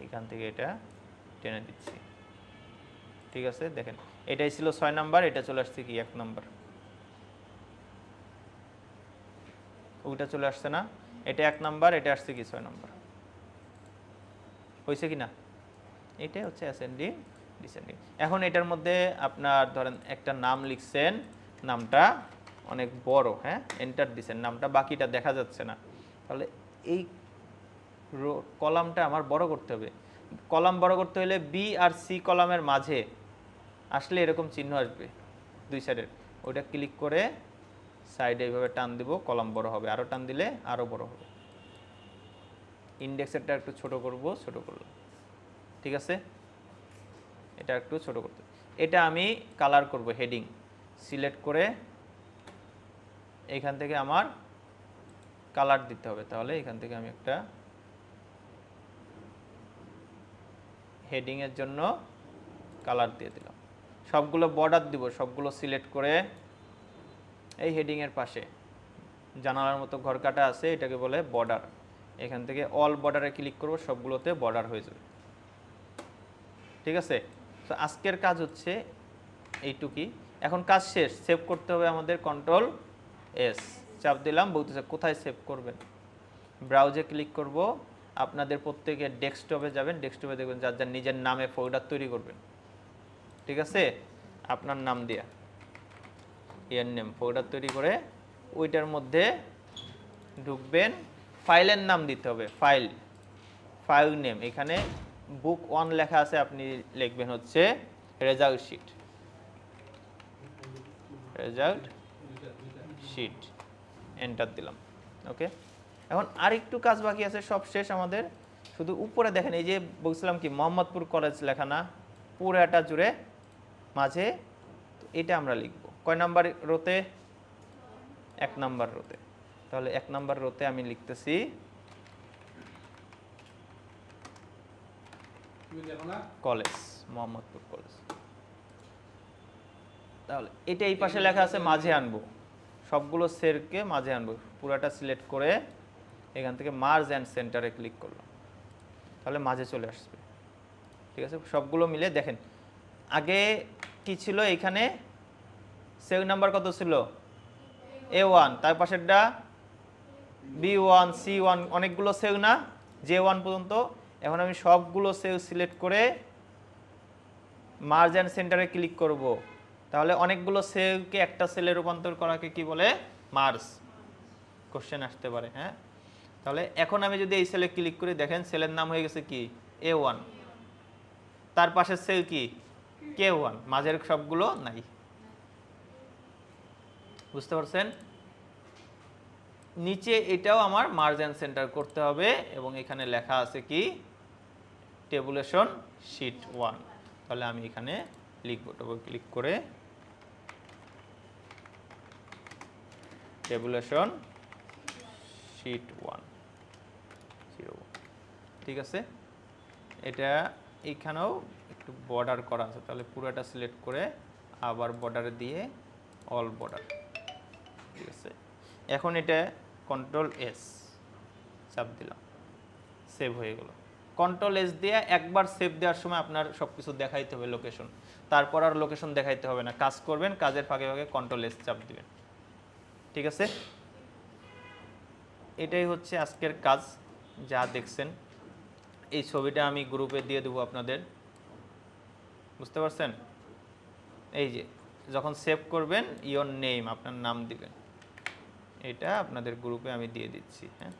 এখান থেকে এটা টেনে দিচ্ছি, ঠিক আছে। দেখেন এটাই ছিল 6 নাম্বার, এটা চলে আসছে কি 1 নাম্বার, ওইটা চলে আসছে না, এটা 1 নাম্বার, এটা আসছে কি 6 নাম্বার, হয়েছে কি না? এটাই হচ্ছে অ্যাসেন্ডিং ডিসেন্ডিং। এখন এটার মধ্যে আপনার ধরেন একটা নাম লিখছেন, নামটা অনেক বড়, হ্যাঁ, এন্টার দিচ্ছেন, নামটা বাকিটা দেখা যাচ্ছে না, তাহলে এই কলামটা আমার বড় করতে হবে। কলাম বড় করতে হলে বি আর সি কলামের মাঝে আসলে এরকম চিহ্ন আসবে 2 সাইডের, ওইটা ক্লিক করে সাইডে এইভাবে টান দিব, কলাম বড় হবে, আরও টান দিলে আরও বড় হবে। ইন্ডেক্সেরটা একটু ছোট করব, ছোট করলাম, ঠিক আছে। এটা একটু ছোট করতে, এটা আমি কালার করব, হেডিং সিলেক্ট করে এইখান থেকে আমার কালার দিতে হবে। তাহলে এখান থেকে আমি একটা হেডিংয়ের জন্য কালার দিয়ে দিলাম। সবগুলো বর্ডার দিব, সবগুলো সিলেক্ট করে এই হেডিংয়ের পাশে জানালার মতো ঘর কাটা আছে, এটাকে বলে বর্ডার। এখান থেকে অল বর্ডারে ক্লিক করব, সবগুলোতে বর্ডার হয়ে যাবে, ঠিক আছে। তো আজকের কাজ হচ্ছে এইটুকুই। এখন কাজ শেষ, সেভ করতে হবে আমাদের, কন্ট্রোল এস চাপ দিলাম, বলতেছে কোথায় সেভ করবেন। ব্রাউজে ক্লিক করব, আপনাদের প্রত্যেকে ডেস্কটপে যাবেন, ডেস্কটপে দেখবেন যার যার নিজের নামে ফোল্ডার তৈরি করবেন, ঠিক আছে। আপনার নাম দিয়া ইয়ার নেম ফোল্ডার তৈরি করে ওইটার মধ্যে ঢুকবেন। ফাইলের নাম দিতে হবে, ফাইল নেম। এখানে বুক 1 লেখা আছে, আপনি লিখবেন হচ্ছে রেজাল্ট শিট, এন্টার দিলাম, ওকে। এখন আরেকটু কাজ বাকি আছে, সব শেষ আমাদের। শুধু উপরে দেখেন, এই যে বলছিলাম কি মোহাম্মদপুর কলেজ লেখা না, পুরোটা জুড়ে মাঝে, এটা আমরা লিখব কয় নাম্বার রোতে, 1 নাম্বার রোতে। তাহলে 1 নাম্বার রোতে আমি লিখতেছি কলেজ, মোহাম্মদপুর কলেজ। তাহলে এটা এই পাশে লেখা আছে, মাঝে আনবো, সবগুলো সেলকে মাঝে আনবো, পুরাটা সিলেক্ট করে এখান থেকে মার্জ অ্যান্ড সেন্টারে ক্লিক করলাম, তাহলে মাঝে চলে আসবে, ঠিক আছে। সবগুলো মিলে দেখেন, আগে কি ছিল, এখানে সেল নাম্বার কত ছিল, A1, তার পাশেরটা B1, C1, অনেকগুলো সেল না, J1 পর্যন্ত। এখন আমি সবগুলো সেল সিলেক্ট করে মার্জ অ্যান্ড সেন্টারে ক্লিক করব, তাহলে অনেকগুলো সেলকে একটা সেলে রূপান্তর করাকে কি বলে, মার্জ। কোশ্চেন আসতে পারে, হ্যাঁ। তাহলে এখন আমি যদি এই সেলে ক্লিক করি, দেখেন সেলের নাম হয়ে গেছে কি, A1, তার পাশের সেল কি, K1, মাঝের সবগুলো নাই। বুঝতে পারছেন? নিচে এটাও আমার মার্জ অ্যান্ড সেন্টার করতে হবে, এবং এখানে লেখা আছে কি, টেবুলেশন শিট 1। তাহলে আমি এখানে লিখব, ডবল ক্লিক করে টেবুলেশন শিট 1, ঠিক আছে। এটা এইখানেও একটু বর্ডার করা আছে, তাহলে পুরোটা সিলেক্ট করে আবার বর্ডারে দিয়ে অল বর্ডার, ঠিক আছে। এখন এটা কন্ট্রোল এস চাপ দিলাম, সেভ হয়ে গেল। কন্ট্রোল এস দিয়ে একবার সেভ দেওয়ার সময় আপনার সব কিছু দেখাইতে হবে লোকেশন, তারপর আর লোকেশন দেখাইতে হবে না। কাজ করবেন, কাজের ফাঁকে ফাঁকে কন্ট্রোল এস চাপ দিবেন, ঠিক আছে। এটাই হচ্ছে আজকের কাজ, যা দেখছেন। এই ছবিটা আমি গ্রুপে দিয়ে দেবো আপনাদের, বুঝতে পারছেন। এই যে যখন সেভ করবেন, ইওর নেম, আপনার নাম দিবেন, এটা আপনাদের গ্রুপে আমি দিয়ে দিচ্ছি, হ্যাঁ।